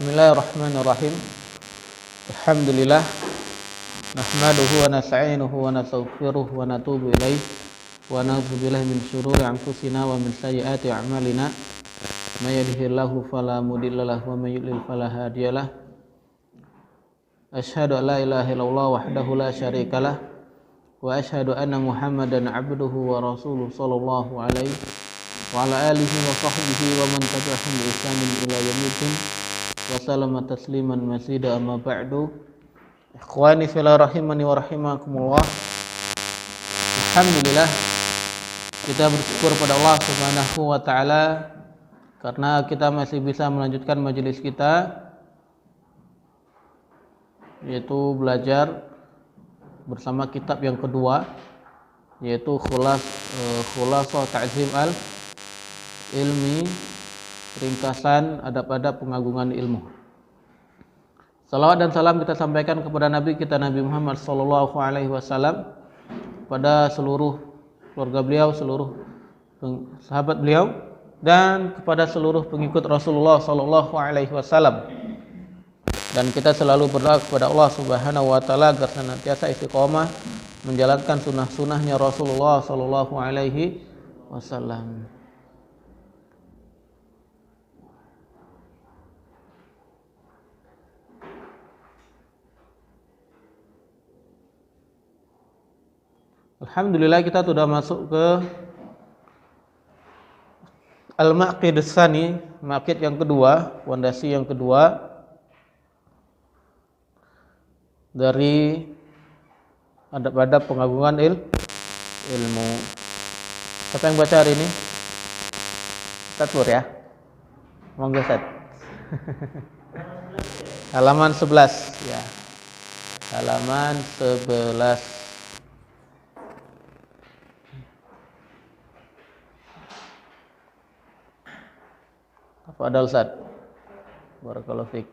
Bismillahirrahmanirrahim. Alhamdulillah nahmaduhu wa nasta'inuhu wa nastaghfiruh wa natubu ilaih wa na'udzu billahi min syururi anfusina wa min sayyiati a'malina may yahdihillahu fala mudilla lahu wa may yudlil fala hadiyalah. Asyhadu an la ilaha illallah wahdahu la syarikalah wa asyhadu anna Muhammadan 'abduhu wa rasuluhu sallallahu alaihi wa ala alihi wa sahbihi wa man tabi'ahum bi ihsanin ila yaumiddin wa sallama tasliman mazida amma ba'du. Ikhwani fillah rahimani wa rahimakumullah. Alhamdulillah, kita bersyukur pada Allah Subhanahu wa taala karena kita masih bisa melanjutkan majelis kita, yaitu belajar bersama kitab yang kedua, yaitu Khulasah Ta'zim al-Ilmi, ringkasan adab-adab pengagungan ilmu. Salawat dan salam kita sampaikan kepada Nabi kita Nabi Muhammad sallallahu alaihi wasallam, pada seluruh keluarga beliau, seluruh sahabat beliau, dan kepada seluruh pengikut Rasulullah sallallahu alaihi wasallam. Dan kita selalu berdoa kepada Allah Subhanahu wa taala agar senantiasa istiqomah menjalankan sunnah-sunnahnya Rasulullah sallallahu alaihi wasallam. Alhamdulillah, kita sudah masuk ke Al-Maqid Tsani, maqid yang kedua, fondasi yang kedua dari adab-adab pengagungan ilmu. Siapa yang baca hari ini? Ustaz Pur ya? Monggo Ustaz. Halaman 11 ya. Halaman 11. Fadal Ustaz. Barakallahu fiik.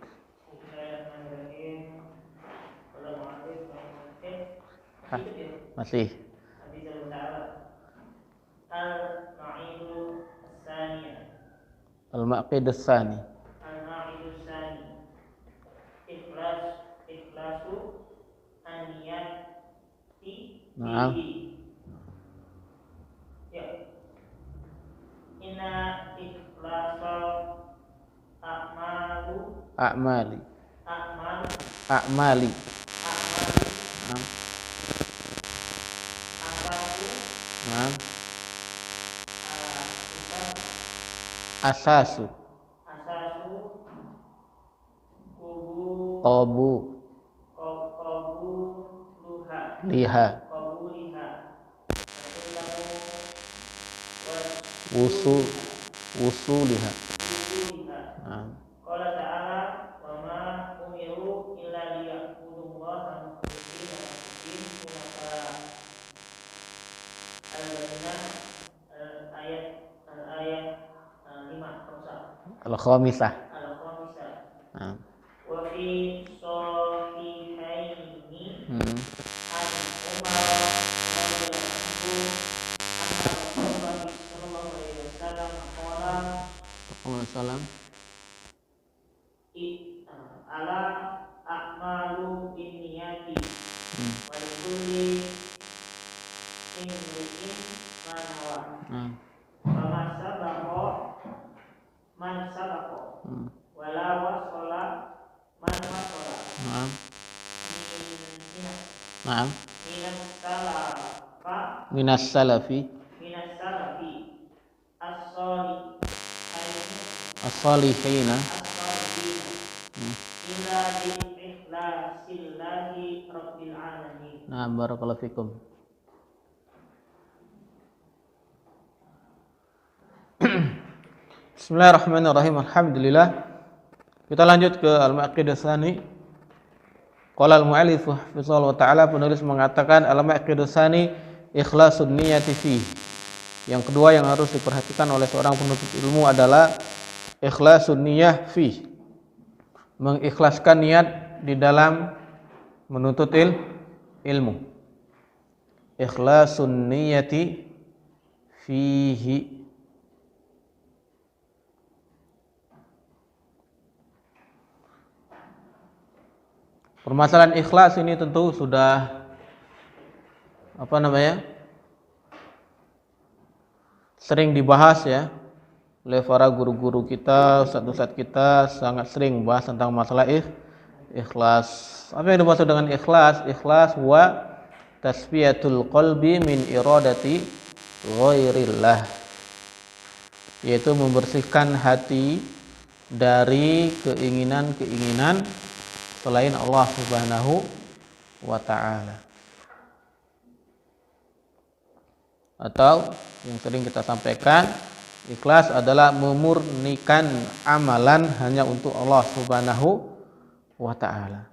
Masih. Al-Maqid Tsani. Ikhlasu an-niyati. Naam. Ya. Inna ikhlasa a'mali. Naam. Naam. Asasu qabu liha wusuliha. Qala ta'ala wa ma umiru illa liya'budullaha mukhlishina lahu-d-din hunafa. Al-ayat 5 Al-Khamisah. Wa fi sahihaini an Umar radhiyallahu anhu anna Rasulullah sallallahu alaihi wasallam qala ala a'malu binniyati wa likulli imri'in ma nawa. Man sabaqa wala wasala man wasala. Naam. Minas salafi as-salihina illa bi ikhlasillahi rabbil alamin. Nah, barakallahu fikum. Bismillahirrahmanirrahim. Alhamdulillah. Kita lanjut ke Al-Maqid Tsani. Qala al-mu'allif hafizahullah ta'ala, penulis mengatakan Al-Maqid Tsani ikhlasun niyati fi. Yang kedua yang harus diperhatikan oleh seorang penuntut ilmu adalah ikhlasun niyah fi. Mengikhlaskan niat di dalam menuntut ilmu. Ikhlasun niyati fihi. Permasalahan ikhlas ini tentu sudah sering dibahas ya oleh para guru-guru kita, ustadz-ustadz kita sangat sering membahas tentang masalah ikhlas. Apa yang dimaksud dengan ikhlas? Ikhlas wa tasfiyatul qalbi min iradati ghairillah, yaitu membersihkan hati dari keinginan-keinginan selain Allah Subhanahu wa ta'ala. Atau yang sering kita sampaikan, ikhlas adalah memurnikan amalan hanya untuk Allah Subhanahu wa ta'ala.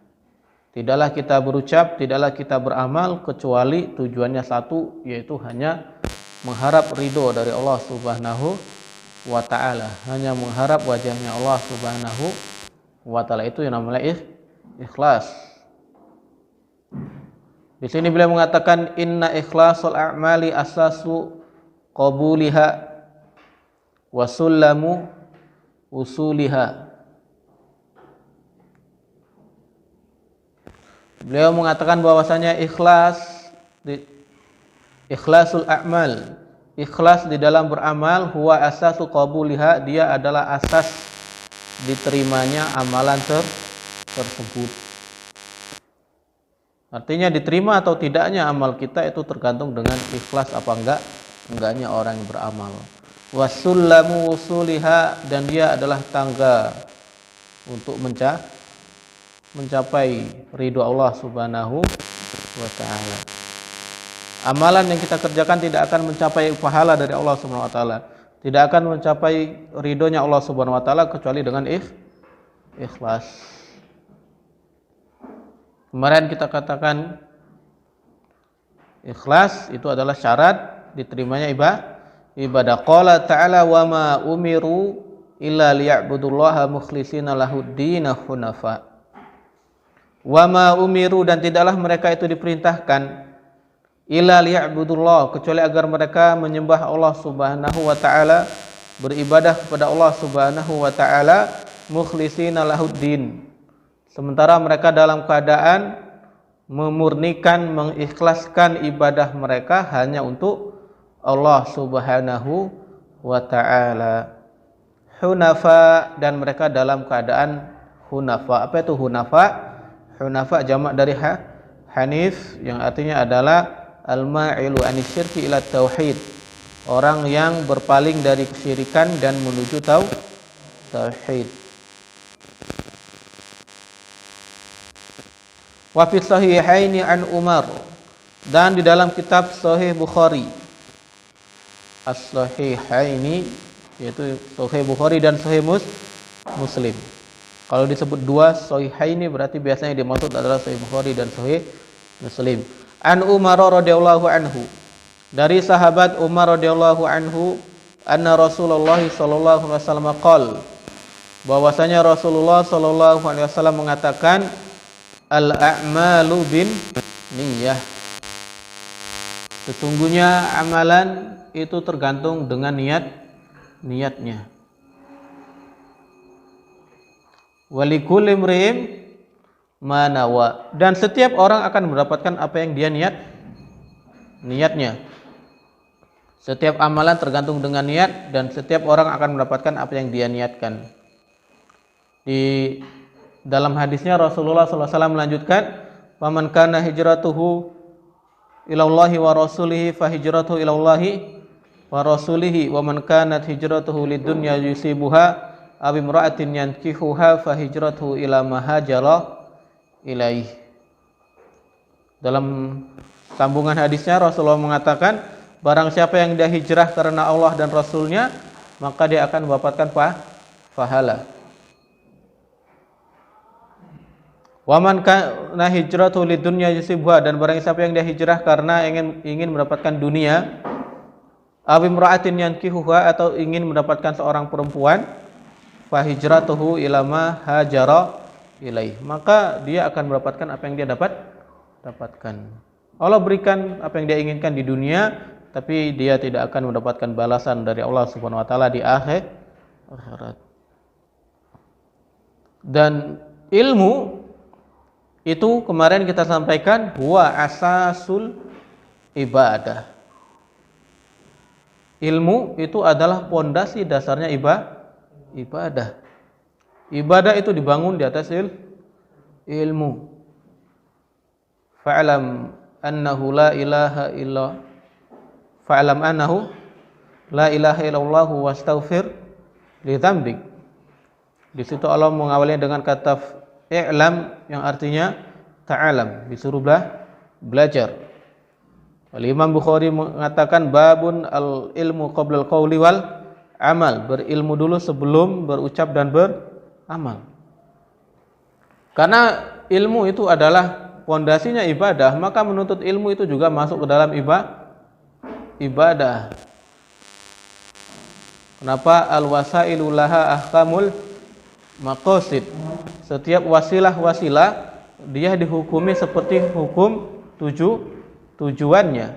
Tidaklah kita berucap, tidaklah kita beramal kecuali tujuannya satu, yaitu hanya mengharap ridho dari Allah Subhanahu wa ta'ala, hanya mengharap wajahnya Allah Subhanahu wa ta'ala. Itu yang namanya ikhlas. Di sini beliau mengatakan inna ikhlasul a'mali asasu qabuliha wa sullamu usuliha. Beliau mengatakan bahwasanya ikhlasul a'mal, ikhlas di dalam beramal, huwa asasu qabuliha, dia adalah asas diterimanya amalan tersebut. Artinya diterima atau tidaknya amal kita itu tergantung dengan ikhlas apa enggaknya orang yang beramal. Wasullamu usuliha, dan dia adalah tangga untuk mencapai ridho Allah Subhanahu wa ta'ala. Amalan yang kita kerjakan tidak akan mencapai pahala dari Allah Subhanahu wa ta'ala, tidak akan mencapai ridhonya Allah Subhanahu wa ta'ala kecuali dengan ikhlas. Kemarin kita katakan ikhlas itu adalah syarat diterimanya ibadah. Qala ta'ala wa ma umiru illa liya'budullaha mukhlishina lahuddina hunafa. Wa ma umiru, dan tidaklah mereka itu diperintahkan illa liya'budullah, kecuali agar mereka menyembah Allah Subhanahu wa ta'ala, beribadah kepada Allah Subhanahu wa ta'ala, mukhlishina lahuddin, sementara mereka dalam keadaan memurnikan, mengikhlaskan ibadah mereka hanya untuk Allah Subhanahu wa ta'ala. Hunafa, dan mereka dalam keadaan hunafa. Apa itu hunafa? Hunafa jamak dari hanif, yang artinya adalah al-ma'ilu anisyirki ila tauhid, orang yang berpaling dari kesyirikan dan menuju tauhid. Wa fi sahihaini an Umar, dan di dalam kitab Sahih Bukhari, as-sahihaini yaitu Sahih Bukhari dan Sahih Muslim. Kalau disebut dua sahihaini berarti biasanya dimaksud adalah Sahih Bukhari dan Sahih Muslim. An Umar radhiyallahu anhu, dari sahabat Umar radhiyallahu anhu, anna Rasulullah sallallahu alaihi wasallam qala, bahwasanya Rasulullah sallallahu alaihi wasallam mengatakan, al-a'malu bin niyyah, sesungguhnya amalan itu tergantung dengan niatnya. Walikulli imri'in ma nawa, dan setiap orang akan mendapatkan apa yang dia niatnya. Setiap amalan tergantung dengan niat, dan setiap orang akan mendapatkan apa yang dia niatkan. Di dalam hadisnya Rasulullah SAW melanjutkan, "Faman kana hijratuhu ilallahi wa rasulihi fa hijratuhu ilallahi wa rasulihi, wa man kanat hijratuhu lidunya yusibuha aw imra'atin yankihuha fa hijratuhu ila ma hajara ilaih." Dalam sambungan hadisnya Rasulullah mengatakan, barang siapa yang dia hijrah karena Allah dan Rasulnya, maka dia akan mendapatkan pahala. Wa man kana hijratuhu lidunya yusibuha, dan barang siapa yang dia hijrah karena ingin mendapatkan dunia, aw imra'atin yankihuha, atau ingin mendapatkan seorang perempuan, fa hijratuhu ila ma hajara ilaih, maka dia akan mendapatkan apa yang dia dapatkan. Allah berikan apa yang dia inginkan di dunia, tapi dia tidak akan mendapatkan balasan dari Allah Subhanahu wa taala di akhirat. Dan ilmu Itu kemarin kita sampaikan huwa asasul ibadah. Ilmu itu adalah pondasi dasarnya ibadah. Ibadah itu dibangun di atas ilmu. Fa'lam annahu la ilaha illa fa'lam annahu la ilaha illallah wastaghfir li dzambik. Di situ Allah mengawalinya dengan kata i'lam yang artinya ta'alam, disuruh belajar. Imam Bukhari mengatakan babun al ilmu qabla al qawli wal amal, berilmu dulu sebelum berucap dan beramal. Karena ilmu itu adalah pondasinya ibadah, maka menuntut ilmu itu juga masuk ke dalam ibadah. Kenapa al-wasailu laha ahkamul maqasid? Setiap wasilah dia dihukumi seperti hukum tujuannya.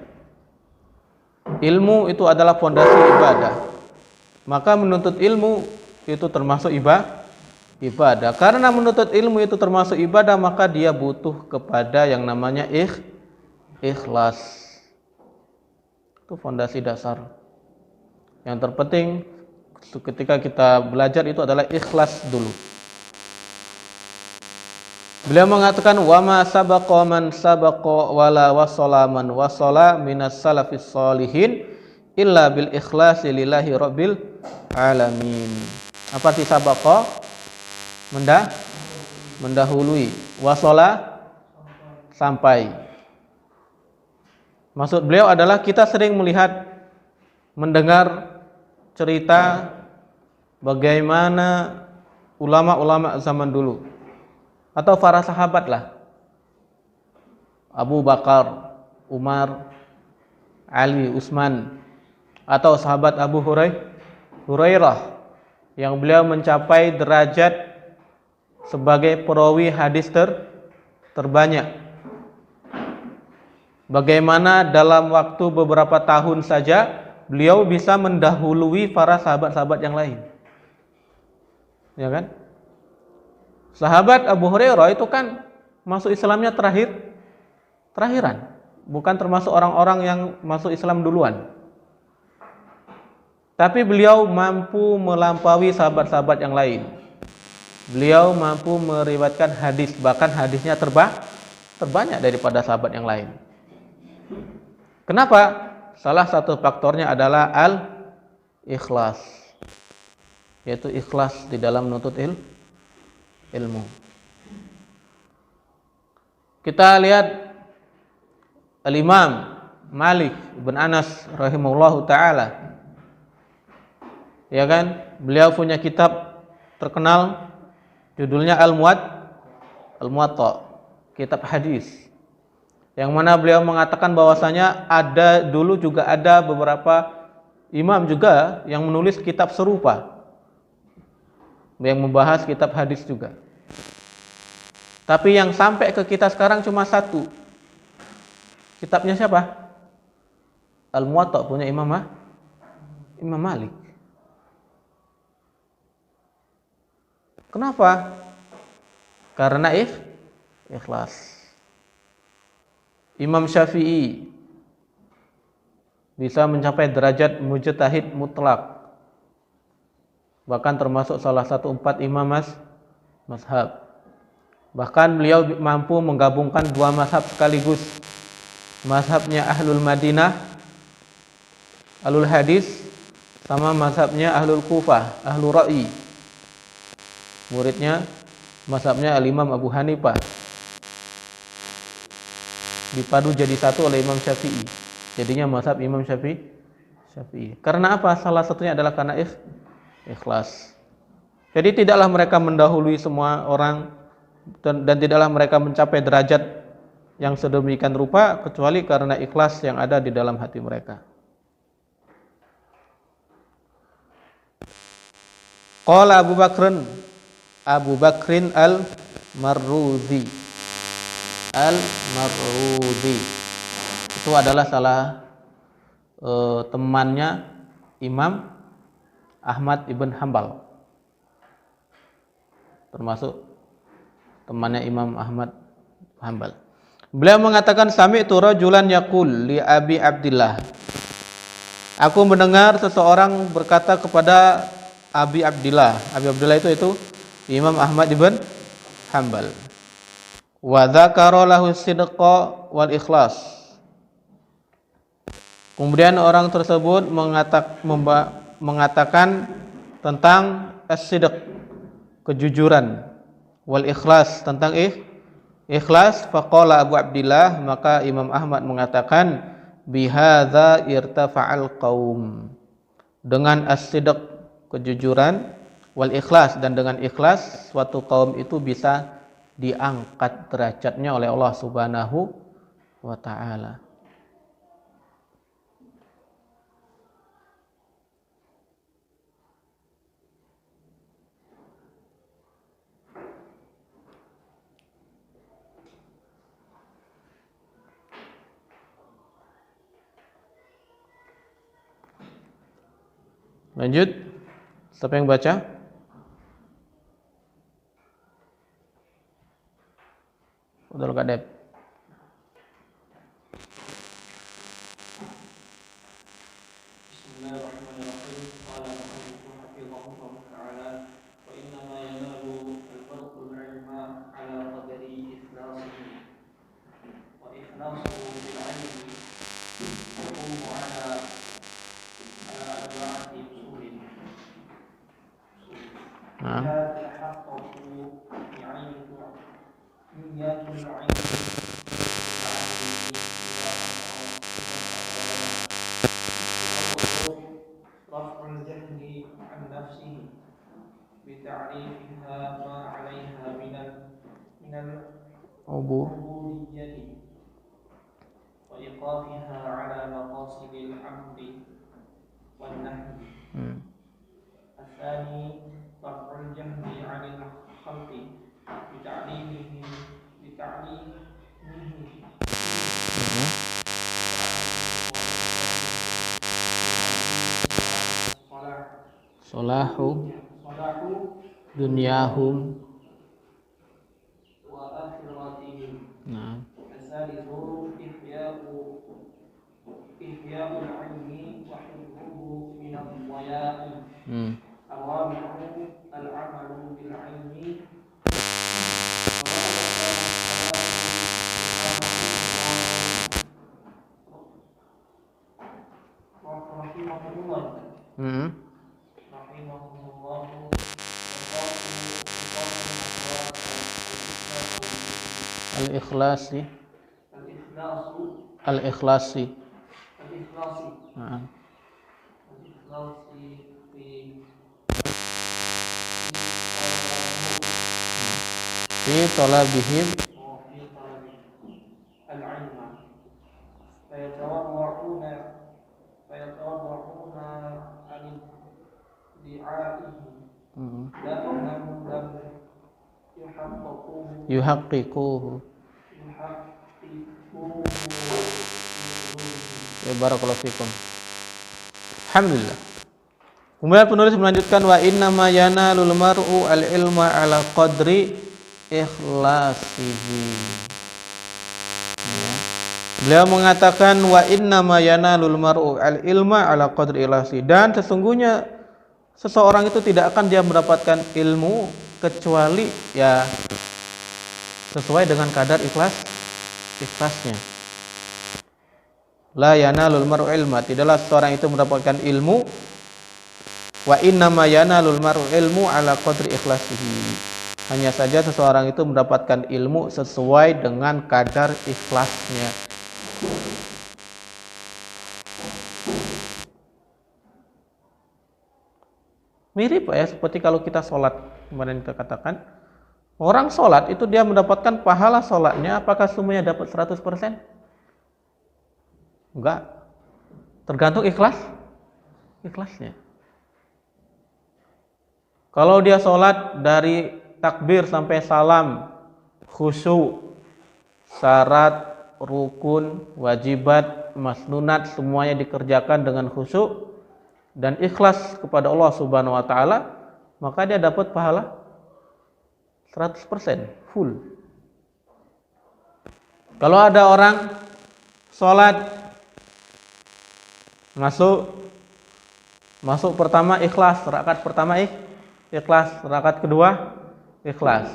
Ilmu itu adalah pondasi ibadah. Maka menuntut ilmu itu termasuk ibadah. Karena menuntut ilmu itu termasuk ibadah, maka dia butuh kepada yang namanya ikhlas. Itu fondasi dasar. Yang terpenting ketika kita belajar itu adalah ikhlas dulu. Beliau mengatakan wa ma sabaqa man sabaqa wala wasala man wasala minas salafis sholihin illa bil ikhlasi lillahi rabbil alamin. Apa arti sabaqa? Mendahului. Wasala sampai. Maksud beliau adalah kita sering melihat, mendengar cerita bagaimana ulama-ulama zaman dulu atau para sahabat lah, Abu Bakar, Umar, Ali, Utsman, atau sahabat Abu Hurairah yang beliau mencapai derajat sebagai perawi hadis terbanyak. Bagaimana dalam waktu beberapa tahun saja beliau bisa mendahului para sahabat-sahabat yang lain. Ya kan? Sahabat Abu Hurairah itu kan masuk Islamnya terakhiran, bukan termasuk orang-orang yang masuk Islam duluan. Tapi beliau mampu melampaui sahabat-sahabat yang lain. Beliau mampu meriwayatkan hadis, bahkan hadisnya terbanyak daripada sahabat yang lain. Kenapa? Salah satu faktornya adalah al-ikhlas, yaitu ikhlas di dalam menuntut ilmu. Kita lihat Al-Imam Malik bin Anas rahimahullahu ta'ala. Ya kan? Beliau punya kitab terkenal judulnya Al-Muwatta, kitab hadis. Yang mana beliau mengatakan bahwasanya dulu juga ada beberapa imam juga yang menulis kitab serupa, yang membahas kitab hadis juga. Tapi yang sampai ke kita sekarang cuma satu. Kitabnya siapa? Al-Muwatta, punya Imam Malik. Kenapa? Karena ikhlas. Imam Syafi'i bisa mencapai derajat mujtahid mutlak, bahkan termasuk salah satu 4 imam mazhab. Bahkan beliau mampu menggabungkan 2 mazhab sekaligus, mazhabnya Ahlul Madinah, Ahlul Hadis, sama mazhabnya Ahlul Kufah, Ahlul Ra'i, muridnya mazhabnya Al-Imam Abu Hanifah, dipadu jadi satu oleh Imam Syafi'i. Jadinya mazhab Imam Syafi'i. Karena apa? Salah satunya adalah karena ikhlas. Jadi tidaklah mereka mendahului semua orang dan tidaklah mereka mencapai derajat yang sedemikian rupa kecuali karena ikhlas yang ada di dalam hati mereka. Qala Abu Bakrin al-Marruzi. Itu adalah salah temannya Imam Ahmad ibn Hanbal, termasuk temannya Imam Ahmad Hambal. Beliau mengatakan sami'tu rajulan yaqul li Abi Abdillah. Aku mendengar seseorang berkata kepada Abi Abdillah. Abi Abdillah itu Imam Ahmad ibn Hambal. Wa dzakara lahu sidqa wal ikhlas. Kemudian orang tersebut mengatakan tentang as-sidq, kejujuran, wal ikhlas, tentang ikhlas. Faqala Abu Abdillah, maka Imam Ahmad mengatakan bihadza irtafa'al qaum, dengan as-sidq, kejujuran, wal ikhlas, dan dengan ikhlas suatu kaum itu bisa diangkat derajatnya oleh Allah Subhanahu wa taala. Lanjut, siapa yang baca? Abdul Qadir. Bismillahirrahmanirrahim. Qala al-mu'allif hafizahullah ta'ala wa inna ma yanalu al-mar'u al-'ilma 'ala qadri ikhlasihi wa ikhlasuhu bil 'ilmi yaqumu 'ala arba'ati usulin. La tahaqqaqu bi'ayniyatul 'ilmi رفع الجهل عن نفسه بتعريفها ما عليها من العبودية وإيقافها على مقاصد الأمر والنهي. الثاني رفع الجهل عن الخلق بتعليمه Solahu dunyahum wa akhiratihim. Nah. Asalisu ihya'ul ilmi wa hifdhuhu min ad-dhaya'i. Al-rabi'u al-'amalu bil 'ilmi Al-ikhlasi. Al-ikhlasi. Fi talabihim al-'ilma fayatawarra'una an-di'a'ihi la'annahum lam yuhaqqiquhu. Ya barakallahu fikum. Alhamdulillah. Kemudian penulis melanjutkan wa inna ma yanalul mar'u al-ilma ala qadri ikhlasihi. Ya. Beliau mengatakan wa inna ma yanalul mar'u al-ilma ala qadri ikhlasihi, dan sesungguhnya seseorang itu tidak akan dia mendapatkan ilmu kecuali ya sesuai dengan kadar ikhlasnya. La yanalul mar'u ilma, tidaklah seseorang itu mendapatkan ilmu. Wa innama yanalul mar'u ilmu ala qadri ikhlasihi, hanya saja seseorang itu mendapatkan ilmu sesuai dengan kadar ikhlasnya. Mirip ya seperti kalau kita sholat, kemarin kita katakan orang sholat itu dia mendapatkan pahala sholatnya, apakah semuanya dapat 100%? Enggak, tergantung ikhlasnya. Kalau dia sholat dari takbir sampai salam khusyuk, syarat, rukun, wajibat, masnunat semuanya dikerjakan dengan khusyuk dan ikhlas kepada Allah Subhanahu wa taala, maka dia dapat pahala 100% full. Kalau ada orang sholat masuk pertama ikhlas, rakaat pertama ikhlas, rakaat kedua ikhlas,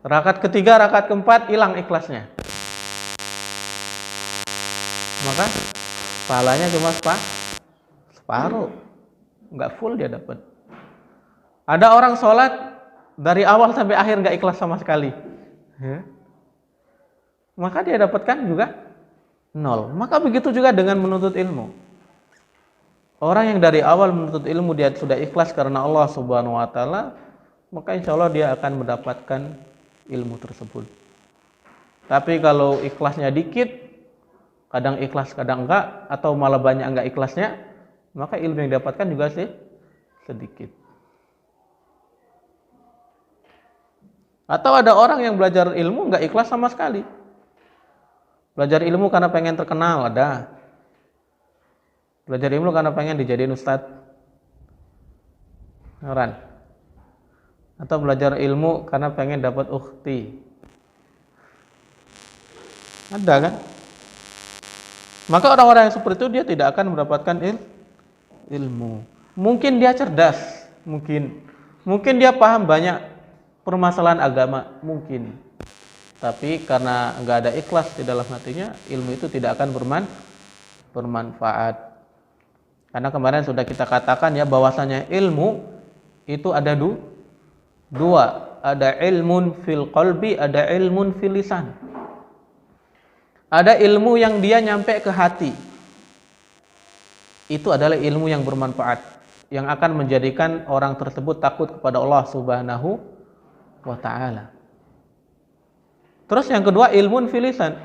rakaat ketiga, rakaat keempat hilang ikhlasnya, maka pahalanya cuma separuh, nggak full dia dapat. Ada orang sholat dari awal sampai akhir nggak ikhlas sama sekali, ya, maka dia dapatkan juga nol. Maka begitu juga dengan menuntut ilmu. Orang yang dari awal menuntut ilmu dia sudah ikhlas karena Allah Subhanahu wa taala, maka insya Allah dia akan mendapatkan ilmu tersebut. Tapi kalau ikhlasnya dikit, kadang ikhlas kadang enggak, atau malah banyak enggak ikhlasnya, maka ilmu yang didapatkan juga sedikit. Atau ada orang yang belajar ilmu enggak ikhlas sama sekali. Belajar ilmu karena pengen terkenal, ada. Belajar ilmu karena pengen dijadiin ustadz. Orang. Atau belajar ilmu karena pengen dapat ukhti. Ada kan? Maka orang-orang yang seperti itu dia tidak akan mendapatkan ilmu. Mungkin dia cerdas, mungkin dia paham banyak permasalahan agama, mungkin. Tapi karena enggak ada ikhlas di dalam hatinya, ilmu itu tidak akan bermanfaat. Karena kemarin sudah kita katakan ya bahwasanya ilmu itu ada dua, ada ilmun fil qalbi, ada ilmun fil lisan. Ada ilmu yang dia nyampe ke hati. Itu adalah ilmu yang bermanfaat, yang akan menjadikan orang tersebut takut kepada Allah Subhanahu wa taala. Terus yang kedua ilmun fil lisan.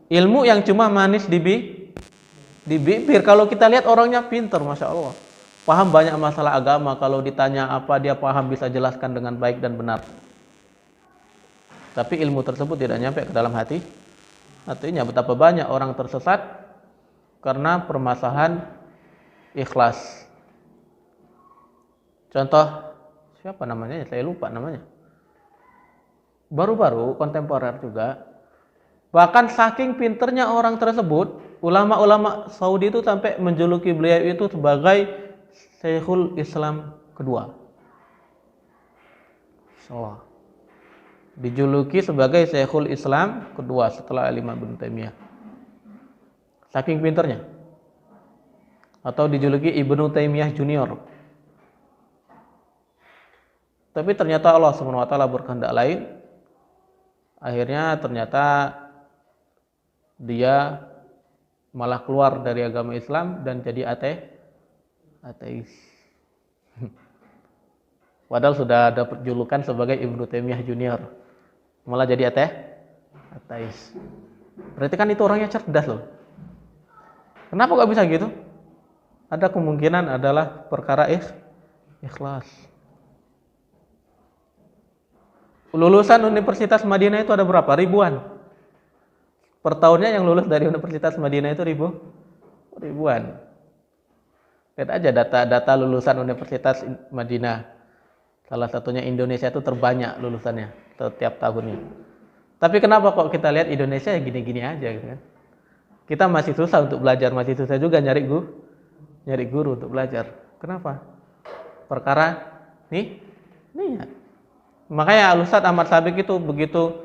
Ilmu yang cuma manis di bibir. Kalau kita lihat orangnya pintar, Masya Allah, paham banyak masalah agama, kalau ditanya apa dia paham, bisa jelaskan dengan baik dan benar. Tapi ilmu tersebut tidak nyampe ke dalam hatinya. Betapa banyak orang tersesat karena permasalahan ikhlas. Contoh, siapa namanya? Saya lupa namanya. Baru-baru kontemporer juga. Bahkan saking pinternya orang tersebut, ulama-ulama Saudi itu sampai menjuluki beliau itu sebagai Syekhul Islam kedua. Salah. Dijuluki sebagai Syekhul Islam kedua setelah Imam Ibnu Taimiyah. Saking pinternya. Atau dijuluki Ibnu Taimiyah Junior. Tapi ternyata Allah Subhanahu wa taala berkehendak lain. Akhirnya ternyata dia malah keluar dari agama Islam dan jadi ateis. Padahal sudah dapat julukan sebagai Ibnu Taimiyah Junior, malah jadi ateis. Berarti kan itu orangnya cerdas loh. Kenapa kok bisa gitu? Ada kemungkinan adalah perkara ikhlas. Lulusan Universitas Madinah itu ada berapa? Ribuan. Per tahunnya yang lulus dari Universitas Madinah itu ribuan. Lihat aja data lulusan Universitas Madinah. Salah satunya Indonesia itu terbanyak lulusannya setiap tahunnya. Tapi kenapa kok kita lihat Indonesia ya gini-gini aja gitu kan? Kita masih susah untuk belajar, masih susah juga nyari guru untuk belajar. Kenapa? Perkara niat. Makanya Al-Ustadz Ahmad Sabik itu begitu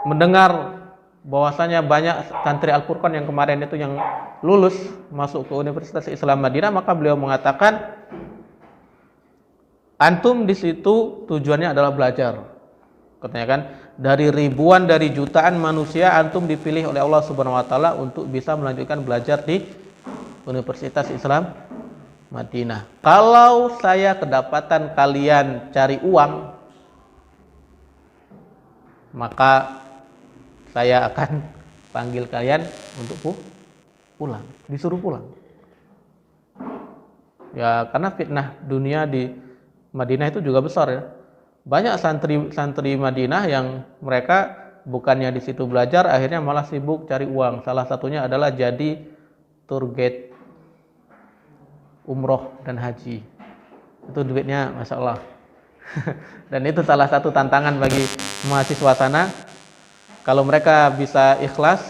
mendengar bahwasanya banyak santri Al-Furqan yang kemarin itu yang lulus masuk ke Universitas Islam Madinah, maka beliau mengatakan, antum di situ tujuannya adalah belajar. Katanya kan, dari ribuan, dari jutaan manusia, antum dipilih oleh Allah Subhanahu wa taala untuk bisa melanjutkan belajar di Universitas Islam Madinah. Kalau saya kedapatan kalian cari uang, maka saya akan panggil kalian untuk pulang, disuruh pulang. Ya, karena fitnah dunia di Madinah itu juga besar ya. Banyak santri Madinah yang mereka bukannya di situ belajar, akhirnya malah sibuk cari uang. Salah satunya adalah jadi tour guide umroh dan haji. Itu duitnya Masya Allah. Dan itu salah satu tantangan bagi mahasiswa sana Kalau mereka bisa ikhlas,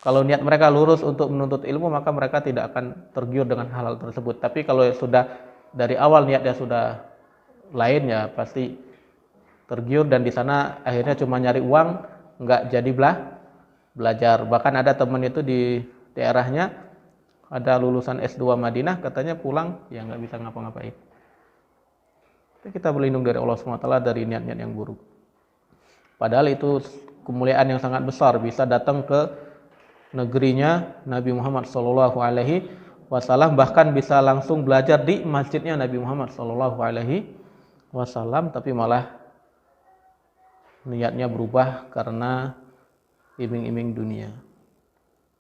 kalau niat mereka lurus untuk menuntut ilmu, maka mereka tidak akan tergiur dengan hal-hal tersebut. Tapi kalau sudah dari awal niatnya sudah lain, ya pasti tergiur, dan di sana akhirnya cuma nyari uang, nggak jadi belajar. Bahkan ada teman itu di daerahnya, ada lulusan S2 Madinah, katanya pulang ya nggak bisa ngapa-ngapain. Kita berlindung dari Allah SWT dari niat-niat yang buruk. Padahal itu kemuliaan yang sangat besar, bisa datang ke negerinya Nabi Muhammad SAW, bahkan bisa langsung belajar di masjidnya Nabi Muhammad SAW, tapi malah niatnya berubah karena iming-iming dunia.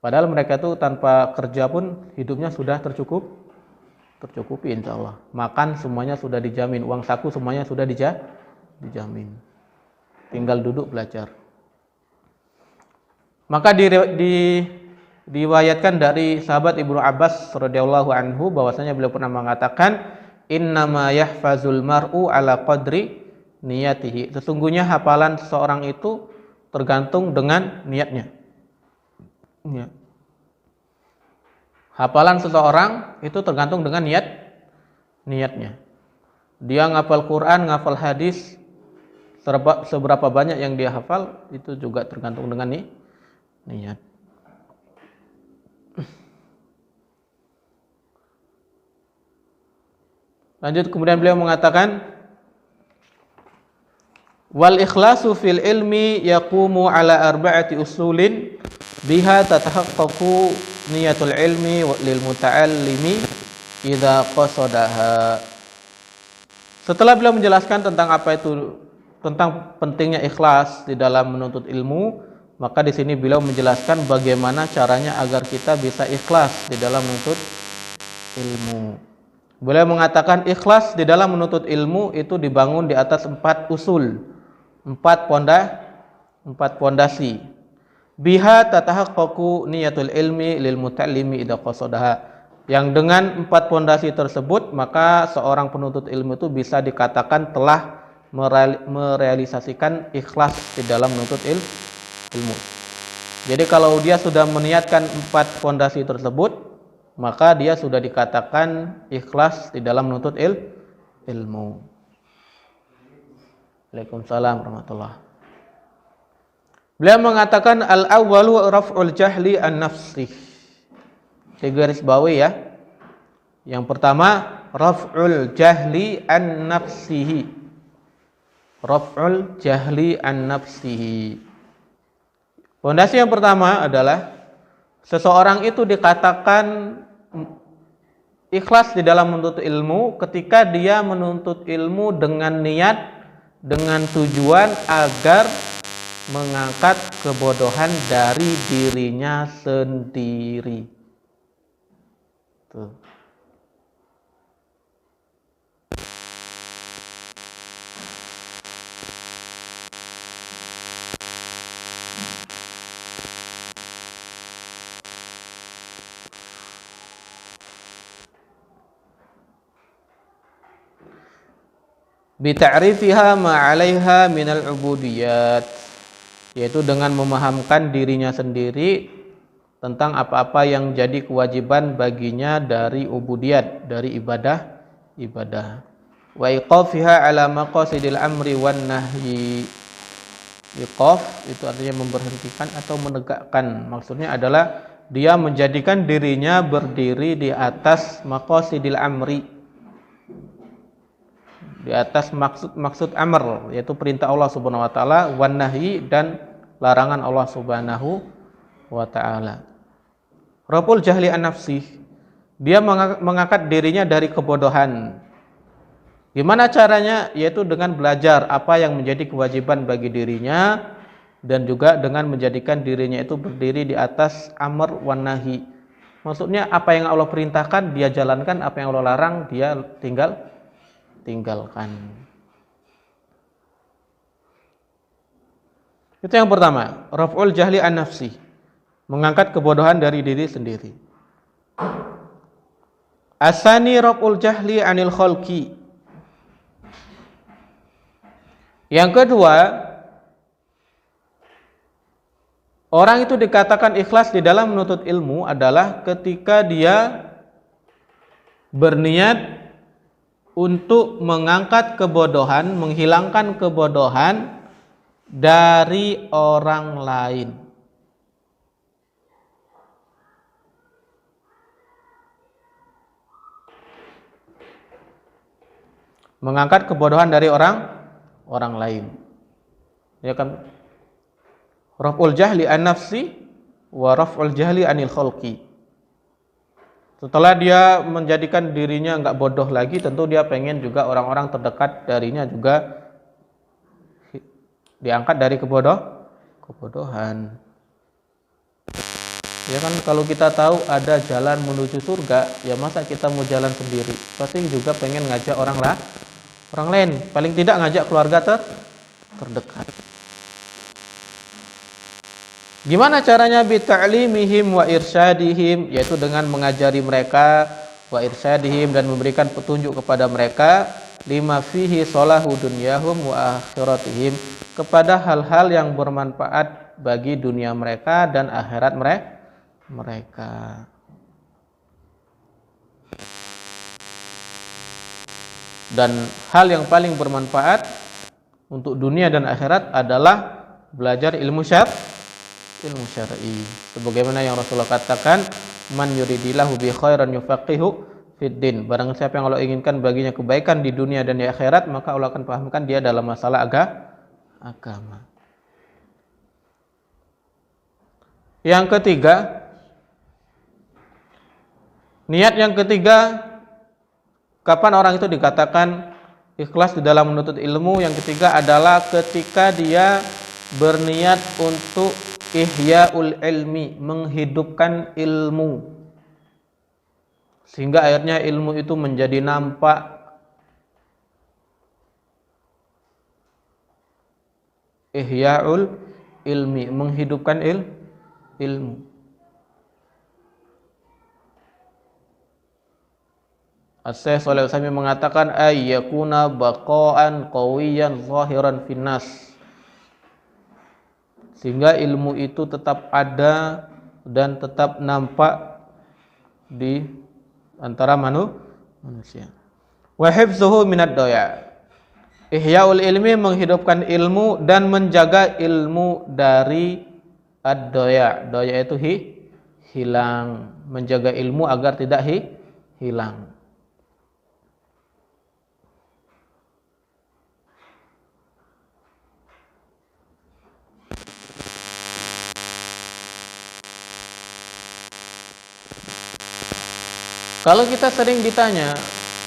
Padahal mereka itu tanpa kerja pun hidupnya sudah tercukupi insya Allah. Makan semuanya sudah dijamin, uang saku semuanya sudah dijamin. Tinggal duduk belajar. Maka diriwayatkan dari sahabat Ibnu Abbas radhiyallahu anhu bahwasanya beliau pernah mengatakan, innama yahfazul mar'u ala qadri niyatihi. Sesungguhnya hafalan seseorang itu tergantung dengan niatnya. Ya. Hafalan seseorang itu tergantung dengan niatnya. Dia ngafal Quran, ngafal hadis, seberapa banyak yang dia hafal itu juga tergantung dengan niat. Lanjut, kemudian beliau mengatakan, wal ikhlasu fil ilmi yaqumu ala arba'ati usulin biha tatahaqqaqu niyatul ilmi lil muta'allimi idza qasadaha. Setelah beliau menjelaskan tentang pentingnya ikhlas di dalam menuntut ilmu, maka di sini beliau menjelaskan bagaimana caranya agar kita bisa ikhlas di dalam menuntut ilmu. Beliau mengatakan ikhlas di dalam menuntut ilmu itu dibangun di atas 4 usul, 4 pondasi. Biha tatahaqqaqu niyatul ilmi lil muta'allimi idza qasadaha. Yang dengan 4 pondasi tersebut, maka seorang penuntut ilmu itu bisa dikatakan telah merealisasikan ikhlas di dalam menuntut ilmu. Jadi kalau dia sudah meniatkan 4 pondasi tersebut, maka dia sudah dikatakan ikhlas di dalam menuntut ilmu. Waalaikumsalam warahmatullahi. Beliau mengatakan al-awwalu raf'ul jahli an nafsi. Di garis bawahi ya. Yang pertama raf'ul jahli an nafsihi. Raf'ul jahli an nafsihi. Pondasi yang pertama adalah seseorang itu dikatakan ikhlas di dalam menuntut ilmu ketika dia menuntut ilmu dengan niat, dengan tujuan agar mengangkat kebodohan dari dirinya sendiri. Tuh. Bita'rifiha ma 'alaiha minal 'ubudiyat, yaitu dengan memahamkan dirinya sendiri tentang apa-apa yang jadi kewajiban baginya dari ubudiyat, dari ibadah. Wa iqafiha 'ala maqasidil amri wan nahyi. Iqaf itu artinya memberhentikan atau menegakkan. Maksudnya adalah dia menjadikan dirinya berdiri di atas maqasidil amri, di atas maksud amr, yaitu perintah Allah Subhanahu wa taala, wan nahyi, dan larangan Allah Subhanahu wa taala. Raful jahli an nafsi, dia mengangkat dirinya dari kebodohan. Gimana caranya? Yaitu dengan belajar apa yang menjadi kewajiban bagi dirinya, dan juga dengan menjadikan dirinya itu berdiri di atas amr wan nahyi. Maksudnya apa yang Allah perintahkan dia jalankan, apa yang Allah larang dia tinggalkan. Itu yang pertama, raf'ul jahli an nafsi, mengangkat kebodohan dari diri sendiri. Asani raf'ul jahli anil khalqi. Yang kedua, Orang itu dikatakan ikhlas di dalam menuntut ilmu adalah ketika dia berniat untuk mengangkat kebodohan, menghilangkan kebodohan dari orang lain. Mengangkat kebodohan dari orang lain. Ya kan? Raf'ul jahli an nafsi wa raf'ul jahli anil khalqi. Setelah dia menjadikan dirinya enggak bodoh lagi, tentu dia pengen juga orang-orang terdekat darinya juga diangkat dari kebodohan. Ya kan, kalau kita tahu ada jalan menuju surga, ya masa kita mau jalan sendiri? Pasti juga pengen ngajak orang lain, paling tidak ngajak keluarga terdekat. Gimana caranya? Bi ta'limihim wa irsyadihim, yaitu dengan mengajari mereka, wa irsyadihim, dan memberikan petunjuk kepada mereka, lima fihi salahu dunyahum wa akhiratihim, kepada hal-hal yang bermanfaat bagi dunia mereka dan akhirat mereka. Dan hal yang paling bermanfaat untuk dunia dan akhirat adalah belajar ilmu syar'i. Sebagaimana yang Rasulullah katakan, man yuridillahu bi khairan yufaqihu fid din. Barang siapa yang Allah inginkan baginya kebaikan di dunia dan di akhirat, maka Allah akan pahamkan dia dalam masalah agama. Yang ketiga, niat yang ketiga, kapan orang itu dikatakan ikhlas di dalam menuntut ilmu? Yang ketiga adalah ketika dia berniat untuk ihya'ul ilmi, menghidupkan ilmu, sehingga akhirnya ilmu itu menjadi nampak. Ihya'ul ilmi, menghidupkan ilmu. As-Syaikh Shalih Al-Utsaimin mengatakan ayyakuna baqa'an qawiyan zahiran finnas, sehingga ilmu itu tetap ada dan tetap nampak di antara manusia. Wa hifzuhu minad doya, ihya'ul ilmi, menghidupkan ilmu dan menjaga ilmu dari ad-doya. Doya itu hilang, menjaga ilmu agar tidak hilang. Kalau kita sering ditanya,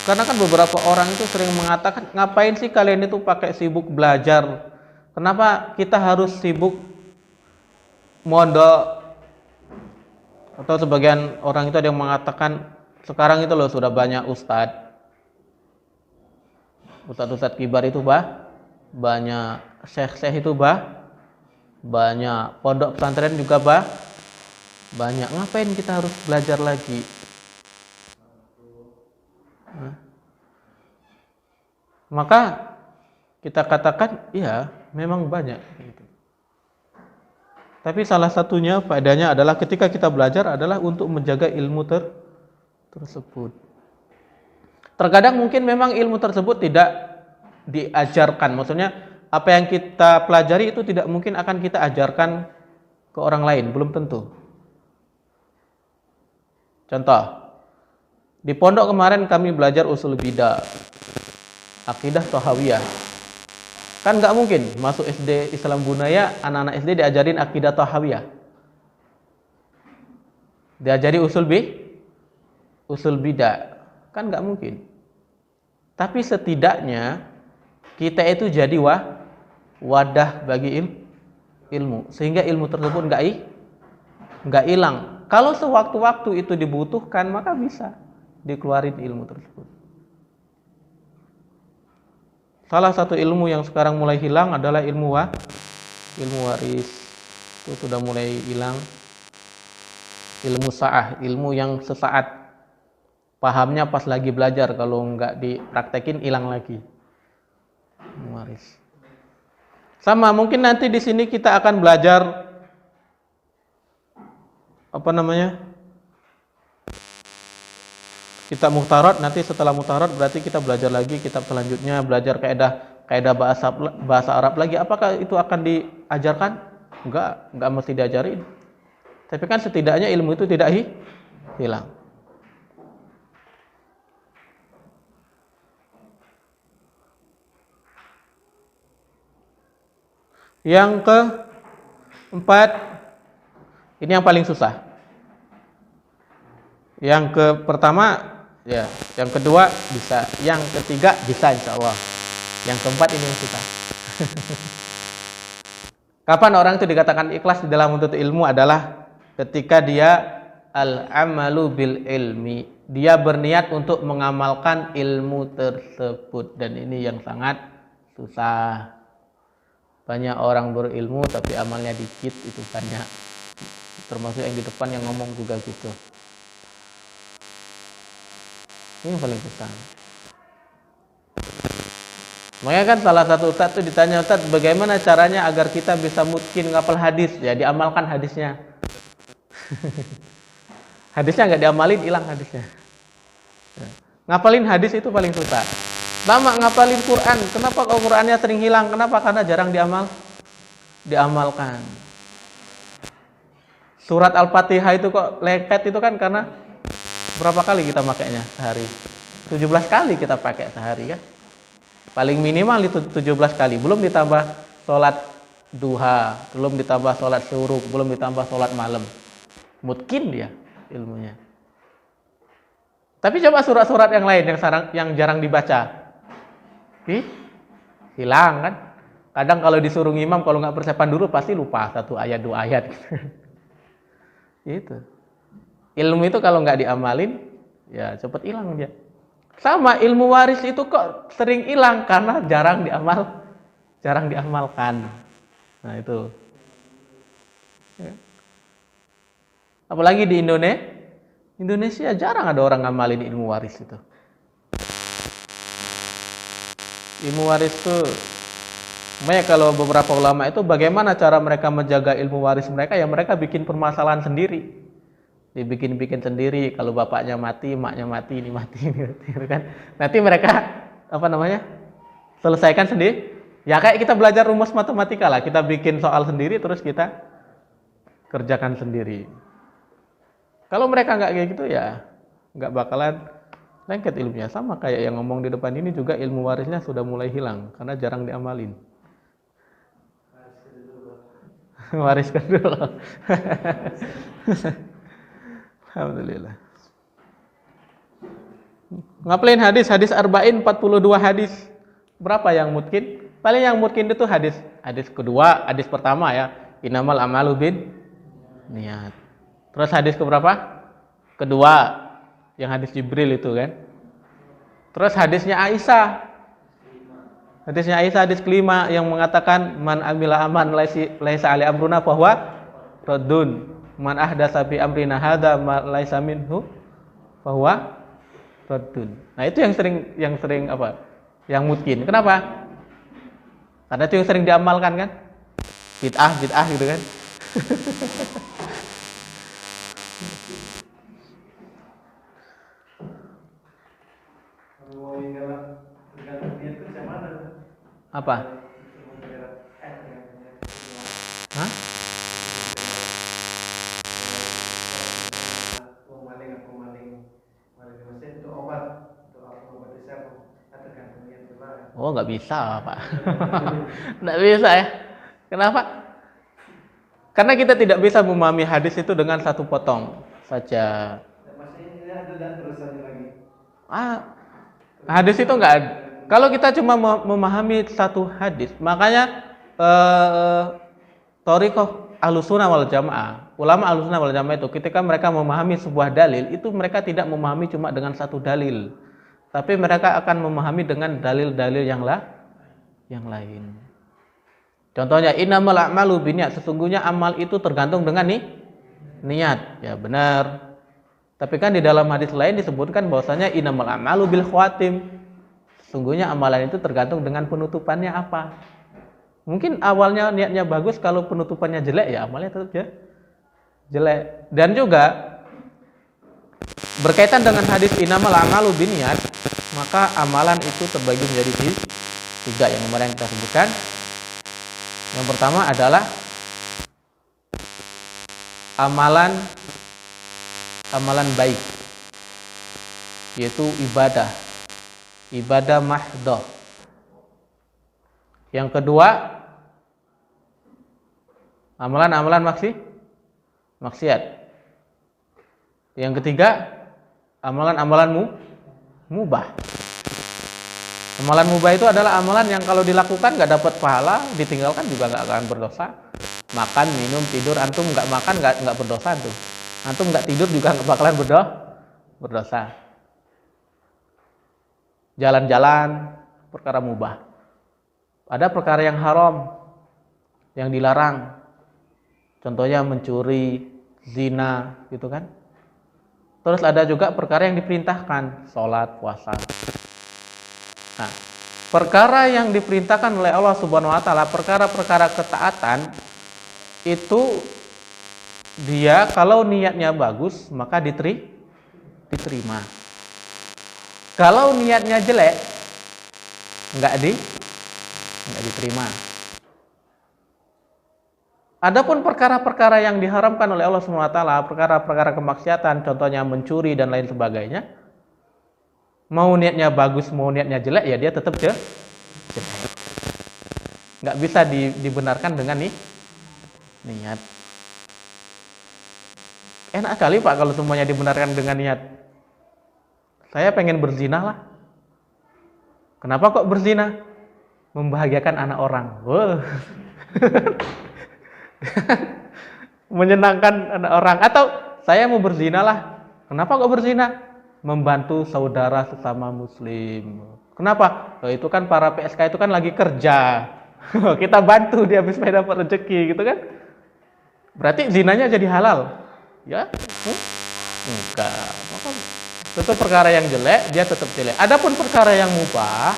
karena kan beberapa orang itu sering mengatakan, ngapain sih kalian itu pakai sibuk belajar? Kenapa kita harus sibuk mondok? Atau sebagian orang itu ada yang mengatakan, sekarang itu loh sudah banyak ustadz kibar itu banyak, syekh itu banyak, pondok pesantren juga banyak. Ngapain kita harus belajar lagi? Maka kita katakan, iya, memang banyak. Tapi salah satunya faedahnya adalah ketika kita belajar adalah untuk menjaga ilmu tersebut. Terkadang mungkin memang ilmu tersebut tidak diajarkan. Maksudnya apa yang kita pelajari itu tidak mungkin akan kita ajarkan ke orang lain, belum tentu. Contoh, di pondok kemarin kami belajar usul bidah, akidah Thahawiyah. Kan nggak mungkin masuk SD Islam Gunaya, anak-anak SD diajarin akidah Thahawiyah, diajari usul bidah, kan nggak mungkin. Tapi setidaknya kita itu jadi wadah bagi ilmu, sehingga ilmu tersebut nggak hilang. Kalau sewaktu-waktu itu dibutuhkan, maka bisa dikeluarin ilmu tersebut. Salah satu ilmu yang sekarang mulai hilang adalah ilmu waris. Itu sudah mulai hilang. Ilmu sa'ah, ilmu yang sesaat. Pahamnya pas lagi belajar, kalau nggak dipraktekin hilang lagi. Waris. Sama, mungkin nanti di sini kita akan belajar apa namanya? Kitab Muhtarat. Nanti setelah Muhtarat berarti kita belajar lagi kitab selanjutnya, belajar kaidah bahasa Arab lagi. Apakah itu akan diajarkan? Enggak mesti diajarin. Tapi kan setidaknya ilmu itu tidak hilang. Yang keempat, ini yang paling susah. Pertama ya, yang kedua bisa, yang ketiga bisa insya Allah. Yang keempat ini yang susah. Kapan orang itu dikatakan ikhlas di dalam menuntut ilmu adalah ketika dia al-amalu bil ilmi. Dia berniat untuk mengamalkan ilmu tersebut, dan ini yang sangat susah. Banyak orang berilmu tapi amalnya dikit, itu banyak. Termasuk yang di depan yang ngomong juga gitu. Ini yang paling susah. Makanya kan salah satu ustaz itu ditanya, Ustaz, bagaimana caranya agar kita bisa mungkin ngapal hadis? Ya diamalkan hadisnya. Hadisnya nggak diamalin, hilang hadisnya. Ngapalin hadis itu paling susah. Lama ngapalin Quran. Kenapa kok Qurannya sering hilang? Kenapa? Karena jarang diamalkan. Surat Al-Fatihah itu kok leket itu kan karena berapa kali kita pakainya sehari? 17 kali kita pakai sehari kan? Paling minimal itu 17 kali. Belum ditambah sholat duha, belum ditambah sholat syuruk, belum ditambah sholat malam. Mungkin dia ilmunya. Tapi coba surat-surat yang lain yang jarang dibaca. Hilang kan? Kadang kalau disuruh ngimam, kalau nggak persiapan dulu pasti lupa 1 ayat 2 ayat. Itu. Ilmu itu kalau nggak diamalin, ya cepet hilang dia. Sama ilmu waris itu kok sering hilang karena jarang diamalkan. Nah itu. Ya. Apalagi di Indonesia jarang ada orang ngamalin ilmu waris itu. Ilmu waris itu, makanya kalau beberapa ulama itu bagaimana cara mereka menjaga ilmu waris mereka, ya mereka bikin permasalahan sendiri. Dibikin sendiri, kalau bapaknya mati, emaknya mati, ini mati kan. Nanti mereka selesaikan sendiri. Ya kayak kita belajar rumus matematika lah, kita bikin soal sendiri terus kita kerjakan sendiri. Kalau mereka nggak kayak gitu ya nggak bakalan lengket ilmunya. Sama kayak yang ngomong di depan ini juga, ilmu warisnya sudah mulai hilang karena jarang diamalin. Wariskan dulu. Alhamdulillah. Ngapalin hadis arba'in 42 hadis. Berapa yang mungkin? Paling yang mungkin itu hadis kedua, hadis pertama ya, innamal a'malu bin niat. Terus hadis keberapa? Kedua, yang hadis Jibril itu kan. Terus hadisnya Aisyah. Hadis kelima yang mengatakan man amila aman laisa ali amruna bahwa raddun. Man ahdatsa fi amrina hadza ma laisa minhu bahwa raddun. Nah, itu yang sering apa? Yang mungkin. Kenapa? Karena itu yang sering diamalkan kan? Bid'ah gitu kan. Apa? Hah? Oh, nggak bisa, Pak. Nggak bisa ya. Kenapa? Karena kita tidak bisa memahami hadis itu dengan satu potong saja. Hadis itu nggak ada. Kalau kita cuma memahami satu hadis, makanya thariqah Ahlussunnah wal Jamaah, ulama Ahlussunnah wal Jamaah itu ketika mereka memahami sebuah dalil, itu mereka tidak memahami cuma dengan satu dalil, tapi mereka akan memahami dengan dalil-dalil yang lain. Contohnya innamal a'malu binniyat, sesungguhnya amal itu tergantung dengan niat. Ya benar. Tapi kan di dalam hadis lain disebutkan bahwasanya innamal a'malu bil khawatim. Sesungguhnya amalan itu tergantung dengan penutupannya apa. Mungkin awalnya niatnya bagus, kalau penutupannya jelek ya amalnya tetap jelek. Dan juga berkaitan dengan hadis innamal a'malu binniyat, maka amalan itu terbagi menjadi tiga yang kemarin kita sebutkan. Yang pertama adalah amalan baik, yaitu ibadah mahdoh. Yang kedua, amalan maksiat. Yang ketiga, amalan mubah. Amalan mubah itu adalah amalan yang kalau dilakukan nggak dapat pahala, ditinggalkan juga nggak akan berdosa. Makan, minum, tidur, antum nggak makan nggak berdosa tuh. Antum nggak tidur juga nggak bakalan berdosa. Jalan-jalan, perkara mubah. Ada perkara yang haram, yang dilarang. Contohnya mencuri, zina, gitu kan. Terus ada juga perkara yang diperintahkan, sholat, puasa. Nah, perkara yang diperintahkan oleh Allah Subhanahu wa taala, perkara-perkara ketaatan itu dia kalau niatnya bagus maka diterima. Kalau niatnya jelek nggak diterima. Adapun perkara-perkara yang diharamkan oleh Allah Subhanahu wa taala, perkara-perkara kemaksiatan, contohnya mencuri dan lain sebagainya, mau niatnya bagus, mau niatnya jelek, ya dia tetap jelek. Nggak bisa dibenarkan dengan niat. Enak kali Pak kalau semuanya dibenarkan dengan niat. Saya pengen berzina lah. Kenapa kok berzina? Membahagiakan anak orang. Wow. Menyenangkan anak orang. Atau saya mau berzina lah. Kenapa kok berzina? Membantu saudara sesama muslim. Kenapa? Oh, itu kan para PSK itu kan lagi kerja. Kita bantu dia supaya dapat rezeki gitu kan. Berarti zinanya jadi halal. Ya? Enggak. Itu perkara yang jelek, dia tetap jelek. Adapun perkara yang mubah,